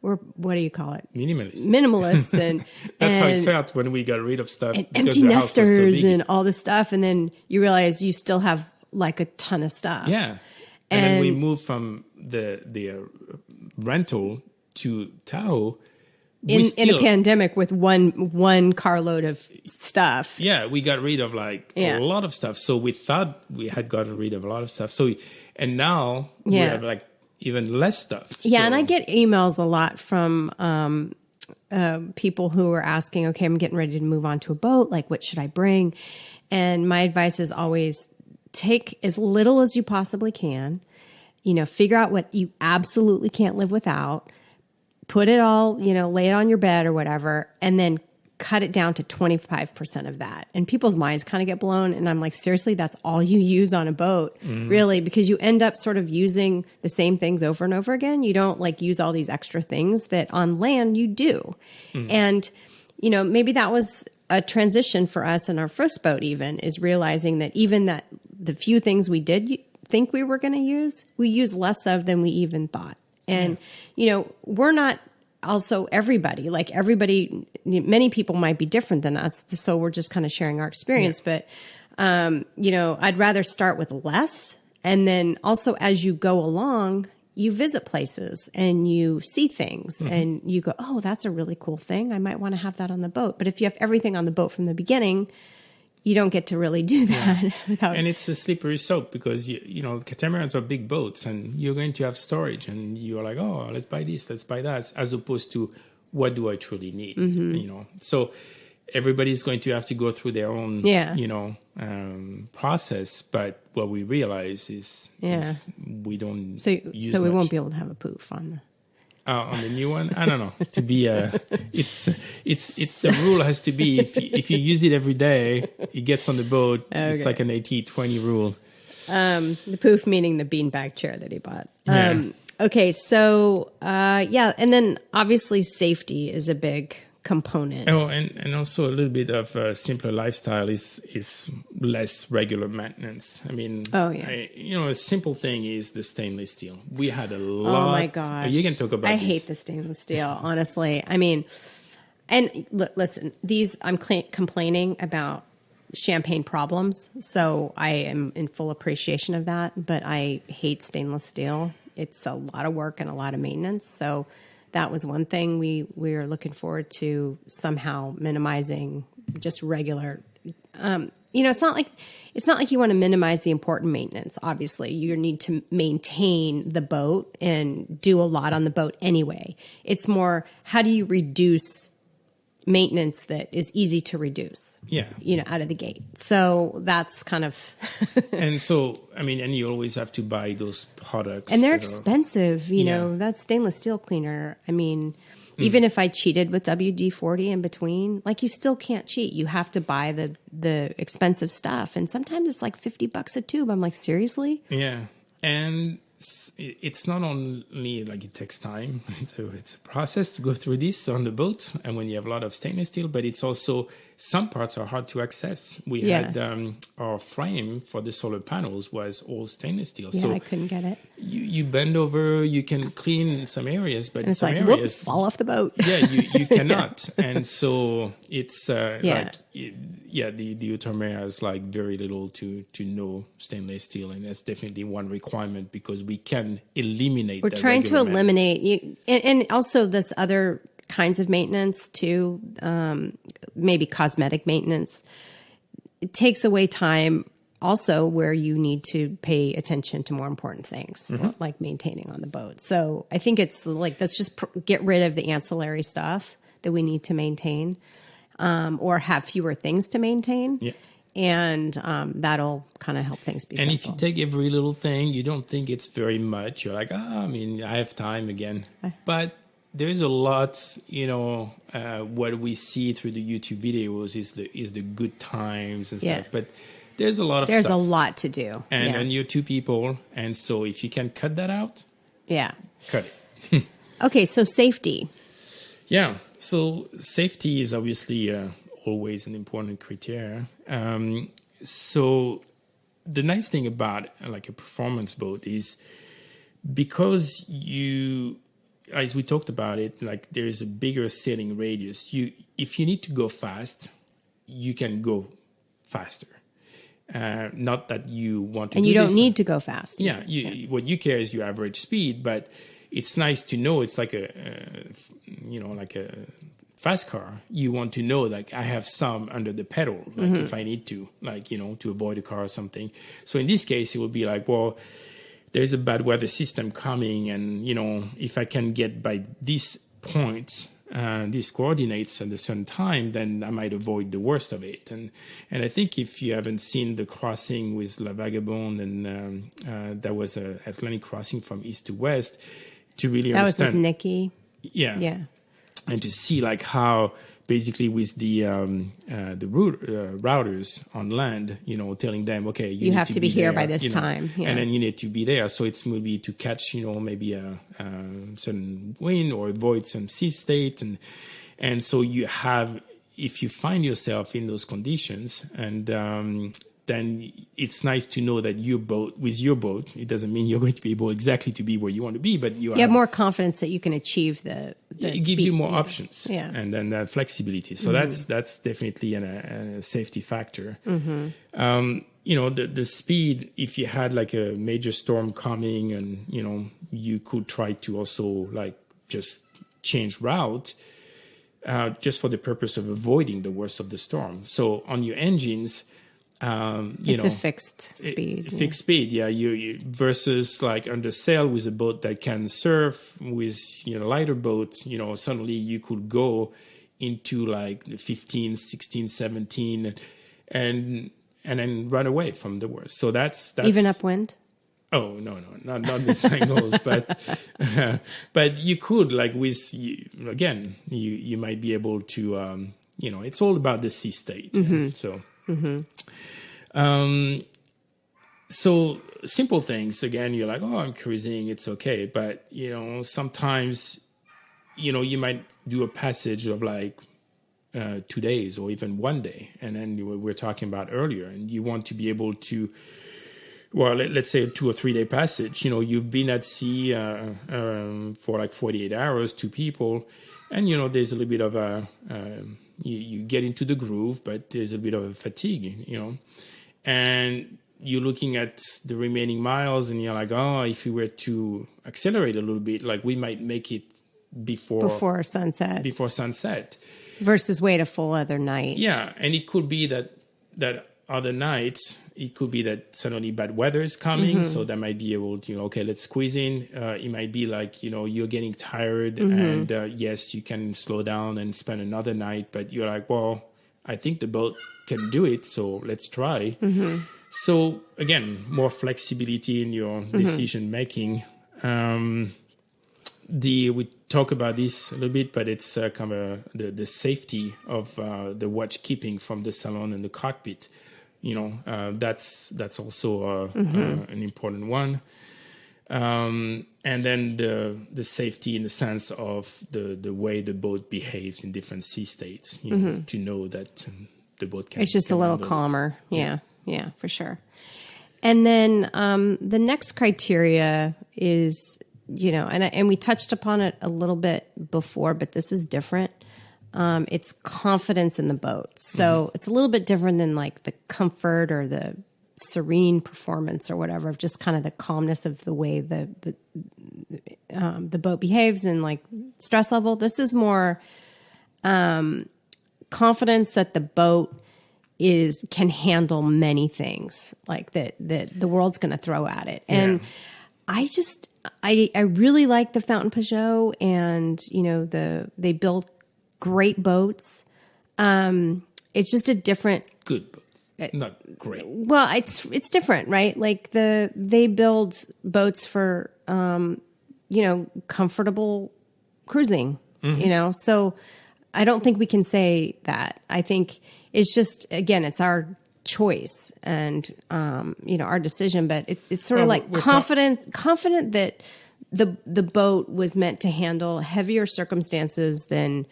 what do you call it? Minimalists. And that's how it felt when we got rid of stuff. And empty nesters and all this stuff. And then you realize you still have like a ton of stuff. Yeah. And then we moved from the rental to Tahoe. In a pandemic with one carload of stuff. Yeah, we got rid of a lot of stuff. So we thought we had gotten rid of a lot of stuff. And now we have like even less stuff. Yeah, and I get emails a lot from people who are asking, okay, I'm getting ready to move on to a boat. Like, what should I bring? And my advice is always take as little as you possibly can. Figure out what you absolutely can't live without. Put it all, lay it on your bed or whatever, and then cut it down to 25% of that. And people's minds kind of get blown. And I'm like, seriously, that's all you use on a boat, really? Because you end up sort of using the same things over and over again. You don't use all these extra things that on land you do. And, maybe that was a transition for us in our first boat even, is realizing that even that the few things we did think we were going to use, we use less of than we even thought. And, we're not also everybody, many people might be different than us. So we're just kind of sharing our experience. Yeah. But, I'd rather start with less. And then also as you go along, you visit places and you see things and you go, oh, that's a really cool thing. I might want to have that on the boat. But if you have everything on the boat from the beginning, you don't get to really do that. And it's a slippery slope because, catamarans are big boats and you're going to have storage and you're like, oh, let's buy this, let's buy that, as opposed to what do I truly need, So everybody's going to have to go through their own, process. But what we realize is we don't use So we much. won't be able to have a poof on the... On the new one, I don't know. To be it's the rule has to be if you use it every day, it gets on the boat. Okay. It's like an 80-20 rule. The poof meaning the beanbag chair that he bought. Yeah. Okay, so and then obviously safety is a big component. Oh, and also a little bit of a simpler lifestyle is less regular maintenance. I mean, a simple thing is the stainless steel. We had a lot. Oh my gosh. You can talk about I hate the stainless steel, honestly. I mean, and listen, I'm complaining about champagne problems, so I am in full appreciation of that, but I hate stainless steel. It's a lot of work and a lot of maintenance, so that was one thing we are looking forward to somehow minimizing just regular. It's not like you want to minimize the important maintenance. Obviously, you need to maintain the boat and do a lot on the boat anyway. It's more, how do you reduce maintenance that is easy to reduce? Yeah. Out of the gate. So that's kind of. And so, and you always have to buy those products. And they're expensive, that stainless steel cleaner. Even if I cheated with WD-40 in between, you still can't cheat. You have to buy the expensive stuff. And sometimes it's like $50 a tube. I'm like, seriously? Yeah. And it's not only like it takes time. It's a process to go through this on the boat, and when you have a lot of stainless steel, but it's also some parts are hard to access. We had our frame for the solar panels was all stainless steel. Yeah, so I couldn't get it. You bend over, you can clean some areas, but And it's some like, areas, whoops, fall off the boat. yeah, you cannot. And so it's the Outre-mer has like very little to no stainless steel, and that's definitely one requirement because we can eliminate. We're trying to eliminate and also this other kinds of maintenance too, maybe cosmetic maintenance. It takes away time also where you need to pay attention to more important things, like maintaining on the boat. So I think it's like, let's just get rid of the ancillary stuff that we need to maintain, or have fewer things to maintain. Yeah. And that'll kind of help things be simple. And if you take every little thing, you don't think it's very much. You're like, I have time again. But there's a lot, what we see through the YouTube videos is the good times and stuff. But there's a lot of stuff. There's a lot to do. And you're two people. And so if you can cut that out, cut it. Okay, so safety. Yeah. So safety is obviously always an important criteria. So the nice thing about like a performance boat is because as we talked about it, like there is a bigger sailing radius. If you need to go fast, you can go faster. Not that you want to. And you don't need to go fast. Yeah, what you care is your average speed, but it's nice to know it's like a fast car. You want to know like I have some under the pedal, like if I need to, like to avoid a car or something. So in this case, it would be like, well, there's a bad weather system coming, and if I can get by this point, these coordinates at a certain time, then I might avoid the worst of it. And I think if you haven't seen the crossing with La Vagabonde, and that was an Atlantic crossing from east to west, to really understand. That was with Nikki. Yeah. And to see like how basically with the routers on land, telling them, okay, you have to be here by this time. Yeah. And then you need to be there. So it's maybe to catch, maybe a certain wind or avoid some sea state. And so you have, if you find yourself in those conditions, and then it's nice to know that with your boat, it doesn't mean you're going to be able exactly to be where you want to be, but you have more confidence that you can achieve the it speed. gives you more options, yeah. And then flexibility. So that's definitely a safety factor. The speed, if you had like a major storm coming, and you could try to also like just change route, just for the purpose of avoiding the worst of the storm. So on your engines, it's a fixed speed. Fixed speed, yeah. You versus like under sail with a boat that can surf with lighter boats. Suddenly you could go into like the 15, 16, 17, and then run away from the worst. So that's even upwind. Oh no, not this angles, but you could like with you might be able to it's all about the sea state. So. So simple things, again, you're like, oh, I'm cruising, it's okay. But, sometimes, you might do a passage of like 2 days or even 1 day. And then we were talking about earlier, and you want to be able to, well, let's say a 2 or 3 day passage, you've been at sea for like 48 hours, 2 people. And, there's a little bit of you get into the groove, but there's a bit of a fatigue, and you're looking at the remaining miles, and you're like, oh, if we were to accelerate a little bit, like we might make it before sunset. Versus wait a full other night. Yeah, and it could be that other nights, it could be that suddenly bad weather is coming, so that might be able to, okay, let's squeeze in. It might be like, you're getting tired, and yes, you can slow down and spend another night, but you're like, well, I think the boat can do it, so let's try. So again, more flexibility in your decision making. We talk about this a little bit, but it's kind of the safety of the watch keeping from the salon and the cockpit. That's also an important one. And then the safety in the sense of the way the boat behaves in different sea states, to know that the boat can. It's just can a little handle it. calmer. Yeah, for sure. And then the next criteria is, and we touched upon it a little bit before, but this is different. It's confidence in the boat. So it's a little bit different than like the comfort or the serene performance or whatever, of just kind of the calmness of the way the boat behaves and like stress level. This is more confidence that the boat can handle many things like that the world's going to throw at it. And I really like the Fountain Pajot, and they build great boats. It's just a different Good boats, not great. Well, it's different, right? Like they build boats for comfortable cruising, So I don't think we can say that. I think it's just, again, it's our choice and our decision, but it's sort of like confident that the boat was meant to handle heavier circumstances than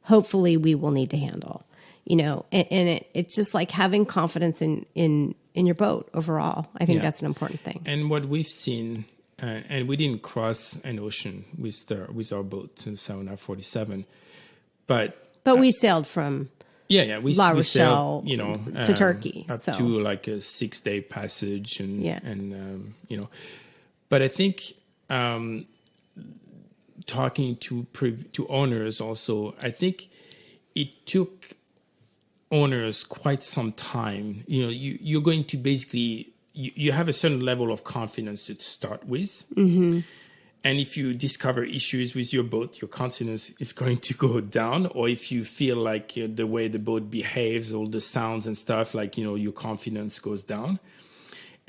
hopefully we will need to handle. And it's just like having confidence in your boat overall. I think that's an important thing. And what we've seen, and we didn't cross an ocean with our boat, the Sauna 47, but we sailed from we La Rochelle sailed, to Turkey, up to like a 6-day passage, and but I think talking to owners also, I think it took owners quite some time. You're going to basically you have a certain level of confidence to start with. And if you discover issues with your boat, your confidence is going to go down. Or if you feel like the way the boat behaves, all the sounds and stuff, like, your confidence goes down.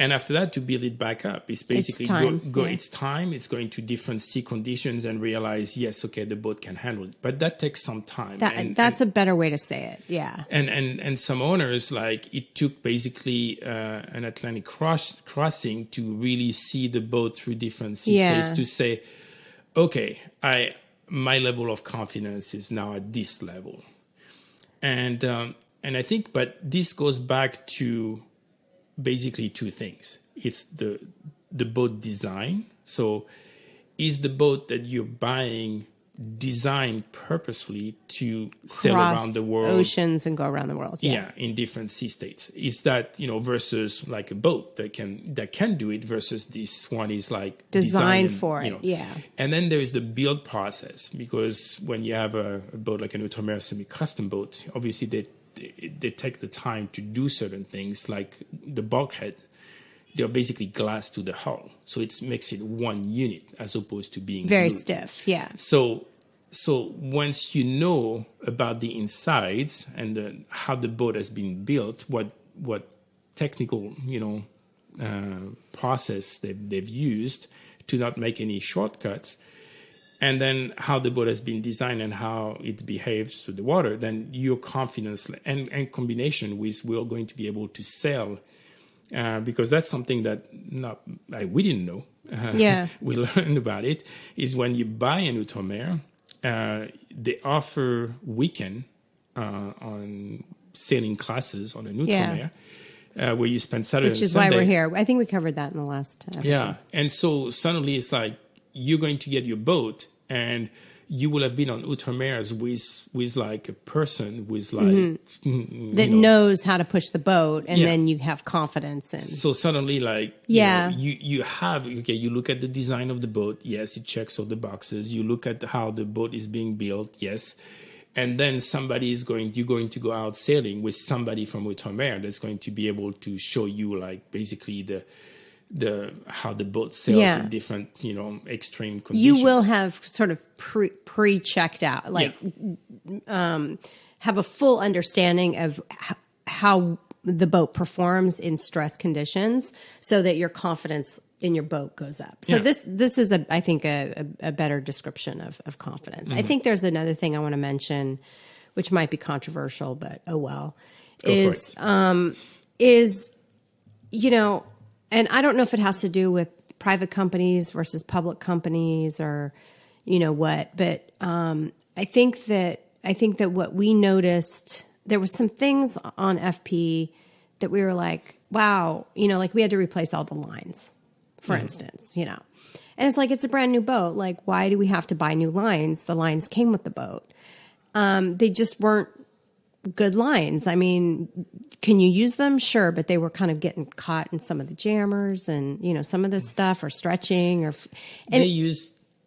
And after that, to build it back up, it's basically it's time. It's going to different sea conditions and realize, yes, okay, the boat can handle it. But that takes some time. That's a better way to say it. Yeah. And some owners, like, it took basically an Atlantic crossing to really see the boat through different sea states to say, okay, my level of confidence is now at this level. And I think, but this goes back to basically two things. It's the boat design. So is the boat that you're buying designed purposefully to sail around the world, oceans, and go around the world? Yeah, in different sea states. Is that, versus like a boat that can do it, versus this one is like designed for it. Yeah. And then there's the build process, because when you have a boat like an Outre-mer semi-custom boat, obviously they take the time to do certain things, like the bulkhead. They're basically glass to the hull, so it makes it one unit as opposed to being very glued. stiff. Yeah. So once you know about the insides and how the boat has been built, what technical process they've used to not make any shortcuts, and then how the boat has been designed and how it behaves to the water, then your confidence and combination with we're going to be able to sail, because that's something that we didn't know. We learned about it, is when you buy an Outre-mer, they offer weekend on sailing classes on an Outre-mer, where you spend Saturday and Sunday. Which is why we're here. I think we covered that in the last episode. Yeah, and so suddenly it's like, you're going to get your boat, and you will have been on Outre-mers with like a person with like that knows how to push the boat, and then you have confidence in. So suddenly, like you look at the design of the boat. Yes, it checks all the boxes. You look at how the boat is being built. Yes. And then you're going to go out sailing with somebody from Outre-mer that's going to be able to show you, like, basically how the boat sails in different, extreme conditions. You will have sort of pre-checked out, like have a full understanding of how the boat performs in stress conditions, so that your confidence in your boat goes up. So this is I think a better description of confidence. I think there's another thing I want to mention, which might be controversial, but oh well, is and I don't know if it has to do with private companies versus public companies or, what. But I think that what we noticed, there was some things on FP that we were like, wow, like we had to replace all the lines, for instance, And it's like, it's a brand new boat. Like, why do we have to buy new lines? The lines came with the boat. They just weren't good lines. I mean, can you use them? Sure. But they were kind of getting caught in some of the jammers and, some of this stuff or stretching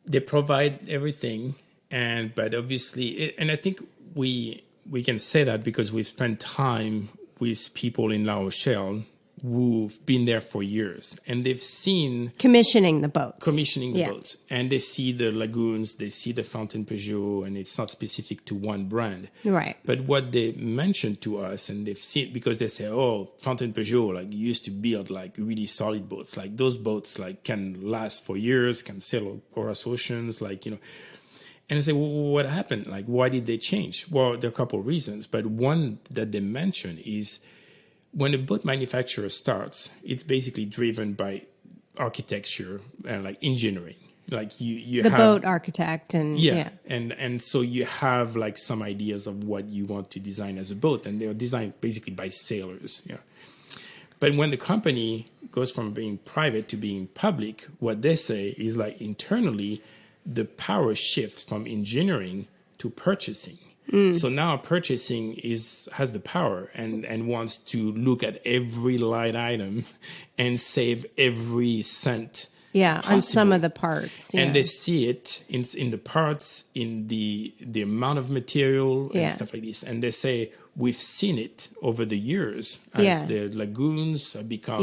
they provide everything. But obviously, and I think we can say that because we've spent time with people in La Rochelle who've been there for years and they've seen commissioning the boats, and they see the lagoons, they see the Fountaine Peugeot, and it's not specific to one brand, right? But what they mentioned to us, and they've seen, because they say, oh, Fountaine Peugeot like used to build like really solid boats, like those boats like can last for years, can sail across oceans, And I say, well, what happened? Like, why did they change? Well, there are a couple of reasons, but one that they mention is when a boat manufacturer starts, it's basically driven by architecture and like engineering. Like you the have boat architect and and so you have like some ideas of what you want to design as a boat, and they're designed basically by sailors. Yeah. But when the company goes from being private to being public, what they say is like internally, the power shifts from engineering to purchasing. So now purchasing has the power and wants to look at every line item and save every cent. On some of the parts. And they see it in the parts, in the amount of material and stuff like this. And they say, we've seen it over the years as the lagoons have become,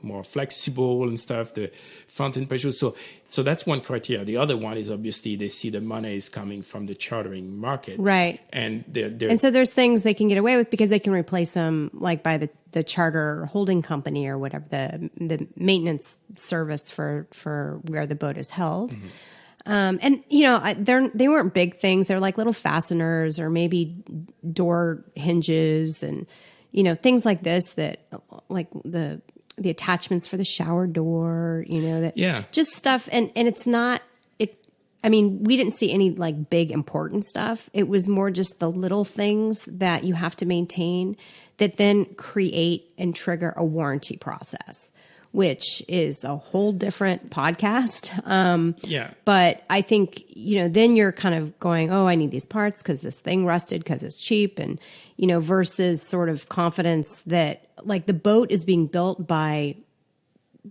more flexible and stuff, the Fountaine Peugeot. So that's one criteria. The other one is obviously they see the money is coming from the chartering market. Right. And and so there's things they can get away with because they can replace them like by the charter holding company or whatever, the maintenance service for where the boat is held. And they weren't big things. They're like little fasteners or maybe door hinges and, things like this that like the attachments for the shower door, just stuff. And it's not, we didn't see any like big important stuff. It was more just the little things that you have to maintain that then create and trigger a warranty process, which is a whole different podcast. But I think, then you're kind of going, oh, I need these parts because this thing rusted because it's cheap. And, versus sort of confidence that like the boat is being built by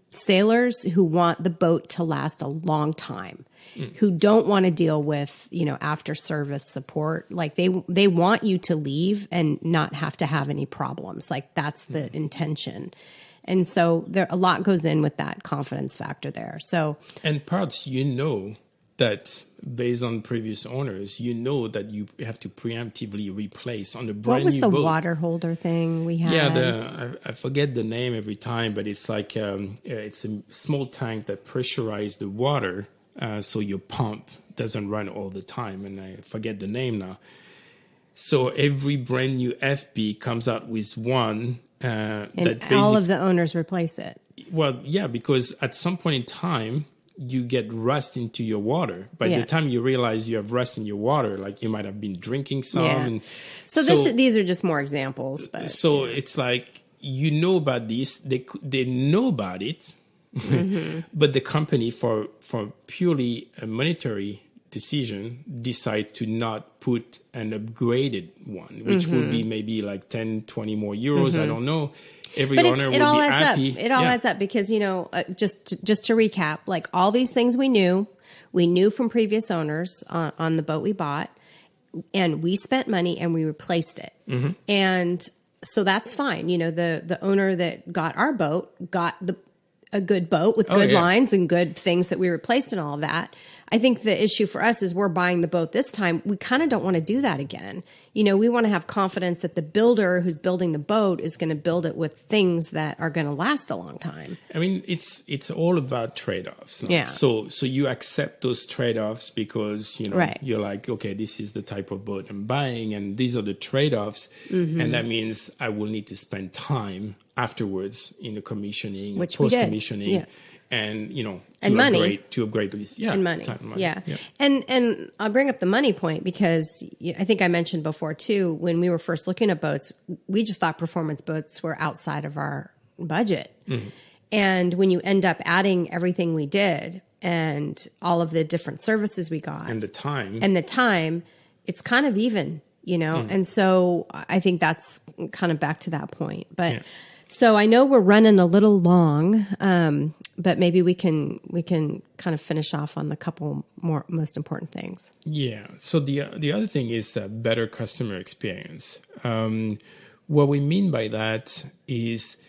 sailors who want the boat to last a long time, who don't want to deal with, after service support. Like they want you to leave and not have to have any problems. Like that's the intention. And so a lot goes in with that confidence factor there. So, and parts, that based on previous owners, that you have to preemptively replace on a brand new boat. What was the water holder thing we had? Yeah, I forget the name every time, but it's like it's a small tank that pressurizes the water, so your pump doesn't run all the time. And I forget the name now. So every brand new FB comes out with one. And all of the owners replace it. Well, yeah, because at some point in time, you get rust into your water. By the time you realize you have rust in your water, like you might have been drinking some. Yeah. And so these are just more examples. But so it's like, about this, they know about it, but the company for purely a monetary decision decide to not put an upgraded one, which would be maybe like 10, 20 more euros. I don't know. Every owner will be happy. It all adds up because, just to recap, like all these things we knew from previous owners on the boat we bought, and we spent money and we replaced it. And so that's fine. The owner that got our boat got a good boat with good lines and good things that we replaced and all of that. I think the issue for us is we're buying the boat this time. We kind of don't want to do that again. We want to have confidence that the builder who's building the boat is going to build it with things that are going to last a long time. I mean, it's all about trade-offs. No? Yeah. So you accept those trade-offs because, you're like, okay, this is the type of boat I'm buying and these are the trade-offs. And that means I will need to spend time afterwards in the commissioning, which post-commissioning, and And money. to upgrade this. Yeah. And money. Time and money. Yeah. And I'll bring up the money point because I think I mentioned before too, when we were first looking at boats, we just thought performance boats were outside of our budget. Mm-hmm. And when you end up adding everything we did and all of the different services we got and the time, it's kind of even, And so I think that's kind of back to that point. But so I know we're running a little long, but maybe we can kind of finish off on the couple more most important things. Yeah. So the other thing is a better customer experience. What we mean by that is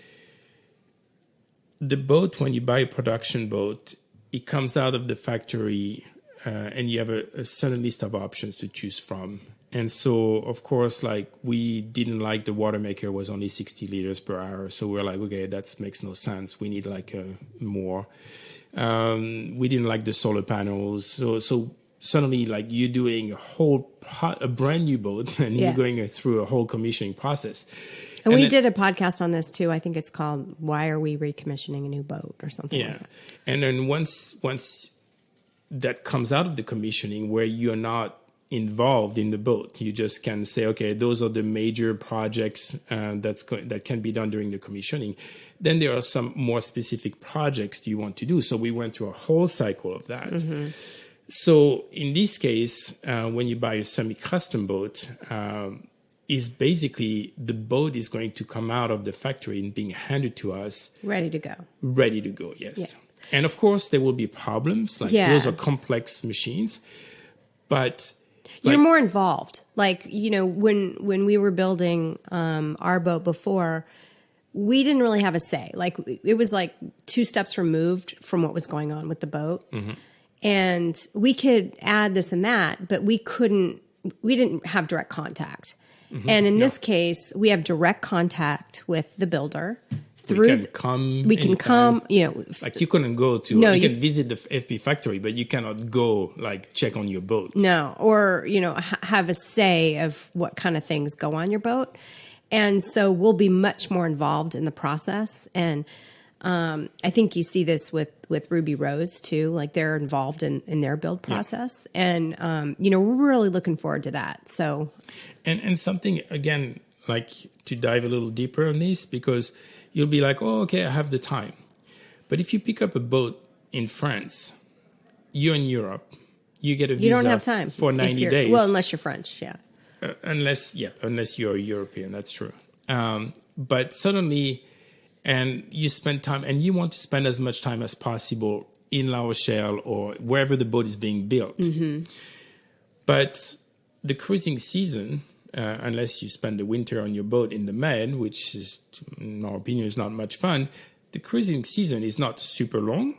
the boat, when you buy a production boat, it comes out of the factory and you have a certain list of options to choose from. And so, of course, like we didn't like the water maker was only 60 liters per hour. So we're like, okay, that makes no sense. We need like more. We didn't like the solar panels. So suddenly like you're doing a brand new boat and you're going through a whole commissioning process. And we did a podcast on this too. I think it's called "Why Are We Recommissioning a New Boat" or something. Yeah, like that. And then once that comes out of the commissioning, where you're not involved in the boat, you just can say, okay, those are the major projects that can be done during the commissioning. Then there are some more specific projects you want to do. So we went through a whole cycle of that. Mm-hmm. So in this case, when you buy a semi-custom boat, is basically the boat is going to come out of the factory and being handed to us. Ready to go, yes. Yeah. And of course, there will be problems. Like those are complex machines. But you're more involved. Like, when we were building our boat before, we didn't really have a say. Like, it was like 2 steps removed from what was going on with the boat. Mm-hmm. And we could add this and that, but we didn't have direct contact. Mm-hmm. And in this case, we have direct contact with the builder. We can come, like you couldn't go to, you can visit the FP factory, but you cannot go like check on your boat. No, or, have a say of what kind of things go on your boat. And so we'll be much more involved in the process. And I think you see this with Ruby Rose too, like they're involved in their build process. And, we're really looking forward to that. So, and something again, like to dive a little deeper on this, because you'll be like, oh, okay, I have the time. But if you pick up a boat in France, you're in Europe, you get a visa. You don't have time for 90 days. Well, unless you're French, yeah. Unless you're a European, that's true. But suddenly, and you spend time, and you want to spend as much time as possible in La Rochelle or wherever the boat is being built. Mm-hmm. But the cruising season, unless you spend the winter on your boat in the Med, which is, in our opinion, is not much fun, the cruising season is not super long,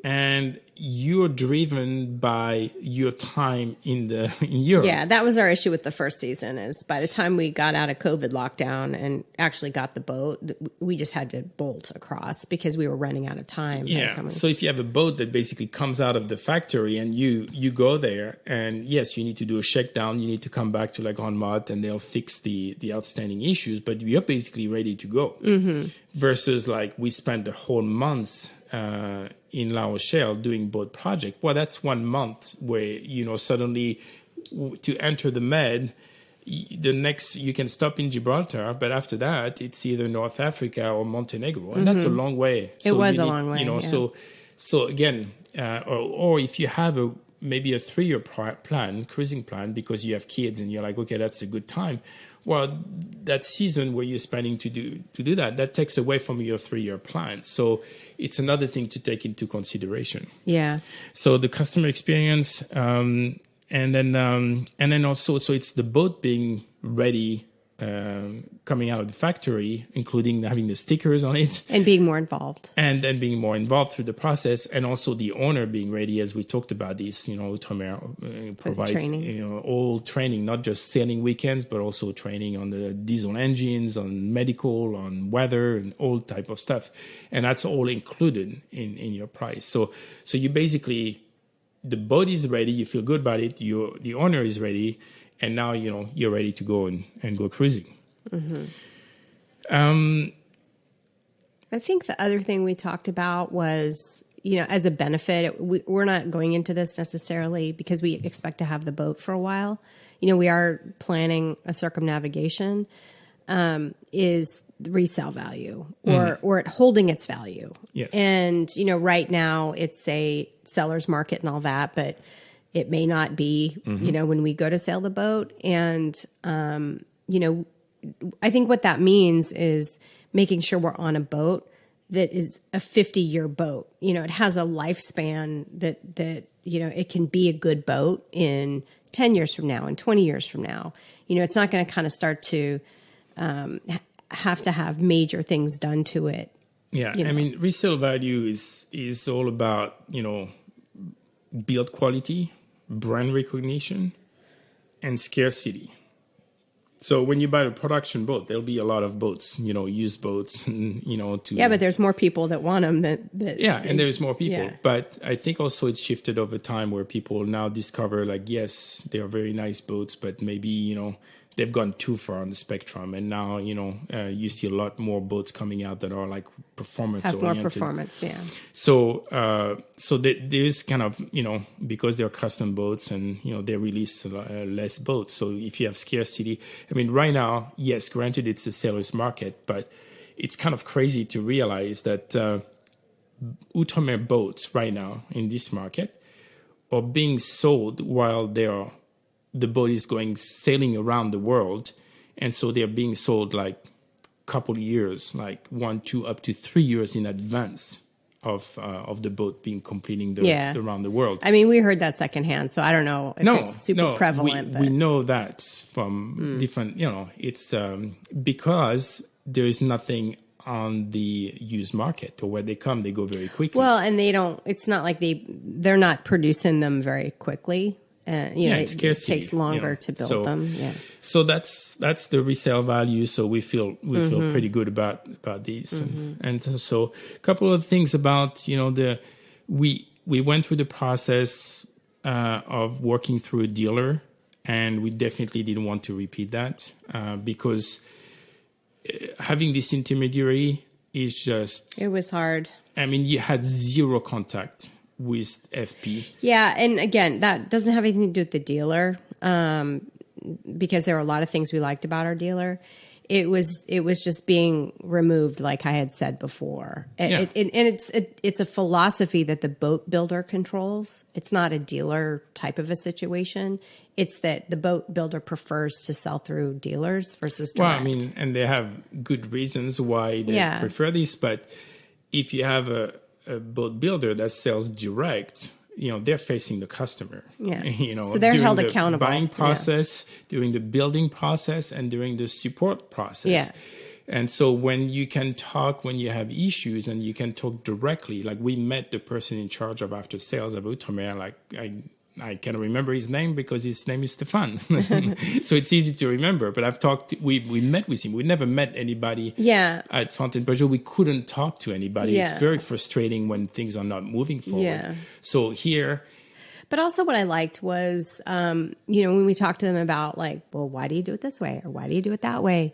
and you're driven by your time in Europe. Yeah, that was our issue with the first season. Is by the time we got out of COVID lockdown and actually got the boat, we just had to bolt across because we were running out of time. Yeah. So if you have a boat that basically comes out of the factory and you go there, and yes, you need to do a shakedown, you need to come back to like on mod and they'll fix the outstanding issues, but you're basically ready to go. Mm-hmm. Versus like we spent the whole month in La Rochelle doing boat project. Well, that's 1 month where, suddenly to enter the Med, the next, you can stop in Gibraltar, but after that, it's either North Africa or Montenegro. And that's a long way. It was a long way. So again, or if you have maybe a 3-year cruising plan, because you have kids and you're like, okay, that's a good time. Well, that season where you're spending to do that takes away from your 3-year plan. So it's another thing to take into consideration. Yeah. So the customer experience, and then also, so it's the boat being ready, coming out of the factory, including having the stickers on it. And being more involved. And then being more involved through the process, and also the owner being ready, as we talked about this, Outre-mer provides, all training, not just sailing weekends, but also training on the diesel engines, on medical, on weather, and all type of stuff. And that's all included in your price. So you basically, the boat is ready, you feel good about it, the owner is ready, and now, you're ready to go and go cruising. Mm-hmm. I think the other thing we talked about was, as a benefit, we're not going into this necessarily because we expect to have the boat for a while. We are planning a circumnavigation, is the resale value or it holding its value. Yes. And, right now it's a seller's market and all that, but it may not be, when we go to sail the boat. And, I think what that means is making sure we're on a boat that is a 50-year boat. It has a lifespan that it can be a good boat in 10 years from now and 20 years from now. It's not going to kind of start to have to have major things done to it. Yeah. I mean, resale value is all about, build quality, brand recognition, and scarcity. So when you buy a production boat, there'll be a lot of boats, used boats, and, but there's more people that want them and there's more people. Yeah. But I think also it's shifted over time where people now discover, like, yes, they are very nice boats, but maybe, they've gone too far on the spectrum. And now, you see a lot more boats coming out that are like performance oriented. Have more performance, yeah. So, there's kind of, because they're custom boats and, they release less boats. So if you have scarcity, I mean, right now, yes, granted, it's a seller's market, but it's kind of crazy to realize that Outremer boats right now in this market are being sold while the boat is going sailing around the world. And so they're being sold like a couple of years, like 1, 2, up to 3 years in advance of the boat being completing around the world. I mean, we heard that secondhand, so I don't know if it's super prevalent. We know that from different, it's because there is nothing on the used market, or where they come, they go very quickly. Well, and it's not like they're not producing them very quickly. It takes longer to build them. Yeah. So that's the resale value. So we feel pretty good about these. And so a couple of things about, we went through the process of working through a dealer, and we definitely didn't want to repeat that because having this intermediary is just... It was hard. I mean, you had zero contact with FP. Yeah, and again, that doesn't have anything to do with the dealer, because there were a lot of things we liked about our dealer. It was just being removed, like I had said before. It's a philosophy that the boat builder controls. It's not a dealer type of a situation. It's that the boat builder prefers to sell through dealers versus direct. Well, I mean, and they have good reasons why they prefer this, but if you have a boat builder that sells direct, they're facing the customer. Yeah. So they're held accountable. Buying process, during the building process, and during the support process. Yeah. And so when you have issues and you can talk directly, like we met the person in charge of after sales of Outremer, like I can't remember his name because his name is Stefan. So it's easy to remember. But we met with him. We never met anybody at Fontaine Peugeot. We couldn't talk to anybody. Yeah. It's very frustrating when things are not moving forward. Yeah. So here... But also what I liked was, when we talked to them about like, well, why do you do it this way? Or why do you do it that way?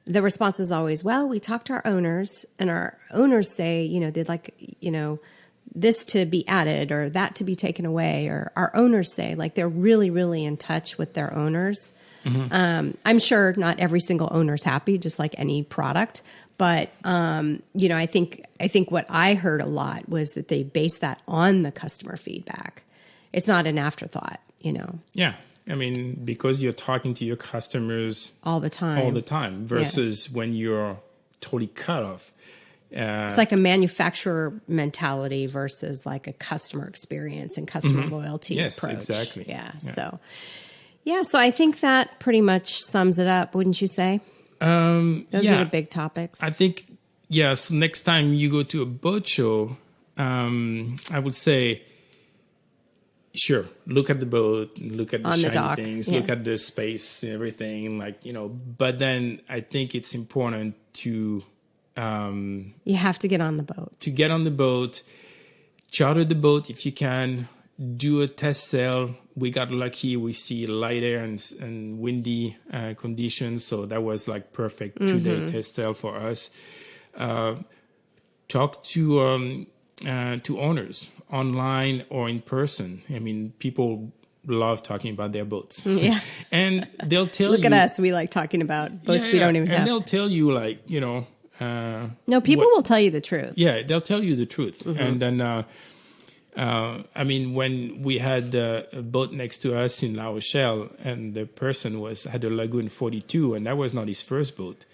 The response is always, well, we talked to our owners, and our owners say, they'd like, this to be added or that to be taken away, or our owners say, like, they're really, really in touch with their owners. Mm-hmm. I'm sure not every single owner is happy, just like any product. But, I think what I heard a lot was that they base that on the customer feedback. It's not an afterthought, Yeah. I mean, because you're talking to your customers all the time versus when you're totally cut off. It's like a manufacturer mentality versus like a customer experience and customer loyalty approach. Yes, exactly. Yeah. So I think that pretty much sums it up, wouldn't you say? Those are the big topics. I think, so next time you go to a boat show, I would say, sure, look at the boat, look at the shiny things, look at the space and everything, but then I think it's important to... you have to get on the boat. To get on the boat, charter the boat if you can, do a test sail. We got lucky. We see light air and windy conditions, so that was like perfect 2-day test sail for us. Talk to to owners, online or in person. I mean, people love talking about their boats. Yeah. And they'll tell you... Look at us. We like talking about boats we don't even have. And they'll tell you, like, no, people will tell you the truth. Yeah, they'll tell you the truth. And then... I mean, when we had a boat next to us in La Rochelle, and the person had a Lagoon 42, and that was not his first boat.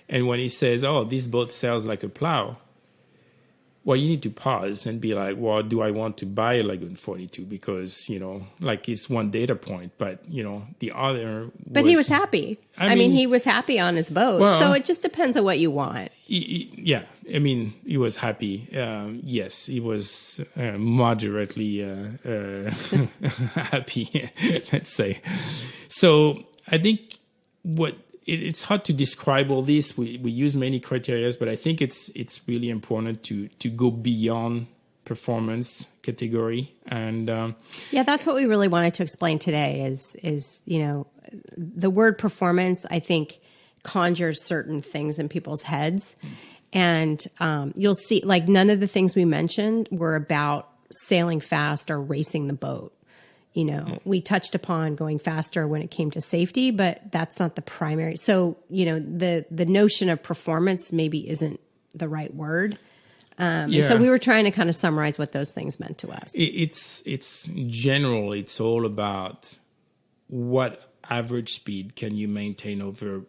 And when he says, "Oh, this boat sails like a plow," well, you need to pause and be like, "Well, do I want to buy a Lagoon 42?" Because like it's one data point, but the other. But he was happy. I mean, he was happy on his boat. Well, so it just depends on what you want. Yeah. I mean, he was happy. Yes, he was moderately happy, let's say. So I think it's hard to describe all this. We use many criteria, but I think it's really important to go beyond performance category. And that's what we really wanted to explain today is the word performance, I think, conjures certain things in people's heads. And you'll see, like, none of the things we mentioned were about sailing fast or racing the boat. We touched upon going faster when it came to safety, but that's not the primary. So, the notion of performance maybe isn't the right word. And so we were trying to kind of summarize what those things meant to us. It's general. It's all about what average speed can you maintain over a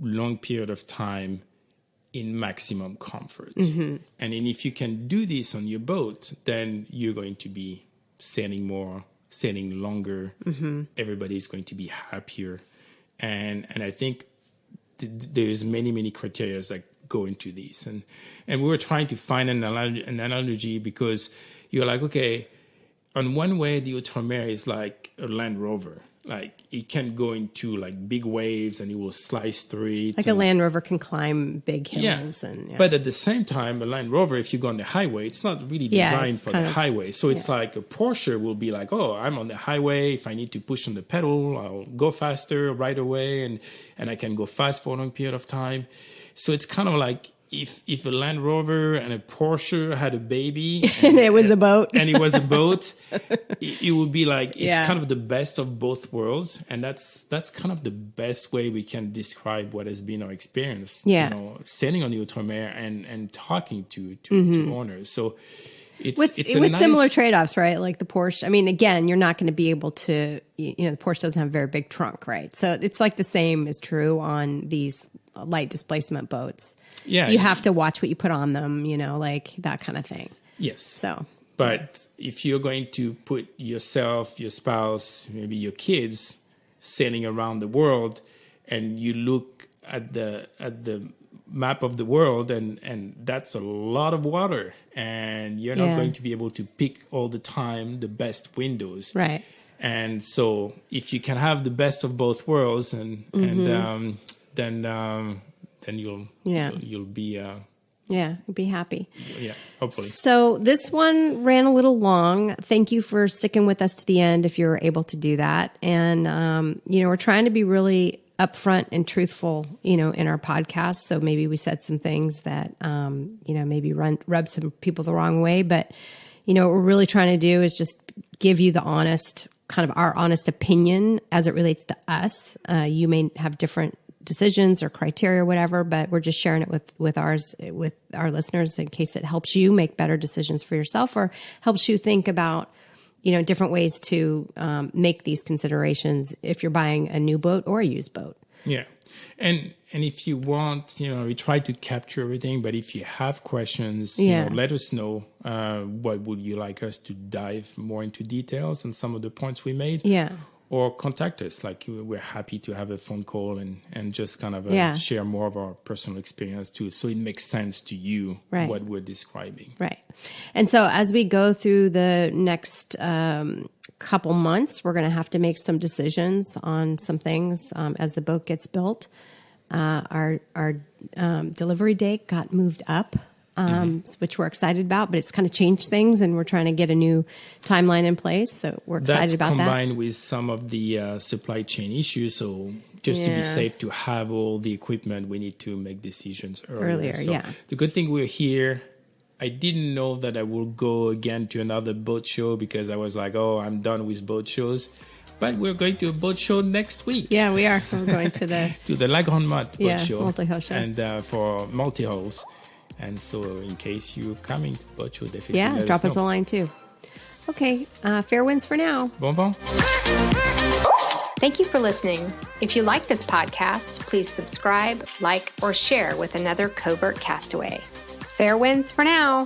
long period of time in maximum comfort. And then if you can do this on your boat, then you're going to be sailing more, sailing longer. Everybody's going to be happier. And I think there's many criteria that go into this. And we were trying to find an analogy because you're like, okay, on one way, the Outre-mer is like a Land Rover. Like, it can go into like big waves and it will slice through it. Like a Land Rover can climb big hills. But at the same time, a Land Rover, if you go on the highway, it's not really designed for the highway. So it's like a Porsche will be like, oh, I'm on the highway. If I need to push on the pedal, I'll go faster right away. And I can go fast for a long period of time. So it's kind of like if a Land Rover and a Porsche had a baby and it was a boat it would be like it's kind of the best of both worlds, and that's kind of the best way we can describe what has been our experience sailing on the Outre-mer and talking to owners. So it's with similar trade-offs, right? Like the Porsche. I mean, again, you're not going to be able to, the Porsche doesn't have a very big trunk, right? So it's like the same is true on these light displacement boats. Yeah. You have to watch what you put on them, like that kind of thing. Yes. So, but if you're going to put yourself, your spouse, maybe your kids sailing around the world, and you look at the map of the world, and that's a lot of water, and you're not going to be able to pick all the time the best windows. Right. And so if you can have the best of both worlds then you'll be be happy. Yeah, hopefully. So this one ran a little long. Thank you for sticking with us to the end if you're able to do that. And we're trying to be really upfront and truthful, in our podcast. So maybe we said some things that maybe rub some people the wrong way, but what we're really trying to do is just give you the honest, kind of our honest opinion as it relates to us. You may have different decisions or criteria or whatever, but we're just sharing it with our listeners in case it helps you make better decisions for yourself or helps you think about, different ways to make these considerations if you're buying a new boat or a used boat. Yeah. And if you want, we try to capture everything, but if you have questions, let us know. What would you like us to dive more into details on some of the points we made? Yeah. Or contact us. Like, we're happy to have a phone call and just kind of share more of our personal experience too. So it makes sense to you what we're describing. Right. And so as we go through the next couple months, we're going to have to make some decisions on some things as the boat gets built. Our delivery date got moved up. Which we're excited about, but it's kind of changed things, and we're trying to get a new timeline in place. So we're excited about that. That's combined with some of the supply chain issues. So just to be safe, to have all the equipment, we need to make decisions earlier. So the good thing we're here I didn't know that I would go again to another boat show because I was like, oh, I'm done with boat shows. But we're going to a boat show next week. Yeah, we are. We're going to the to the La Grande Motte boat show. multi-hull show. And for multi-hulls. And so in case you're coming to boat show, definitely drop us a line too. Okay, fair winds for now. Bon bon. Thank you for listening. If you like this podcast, please subscribe, like, or share with another Covert Castaway. Fair winds for now.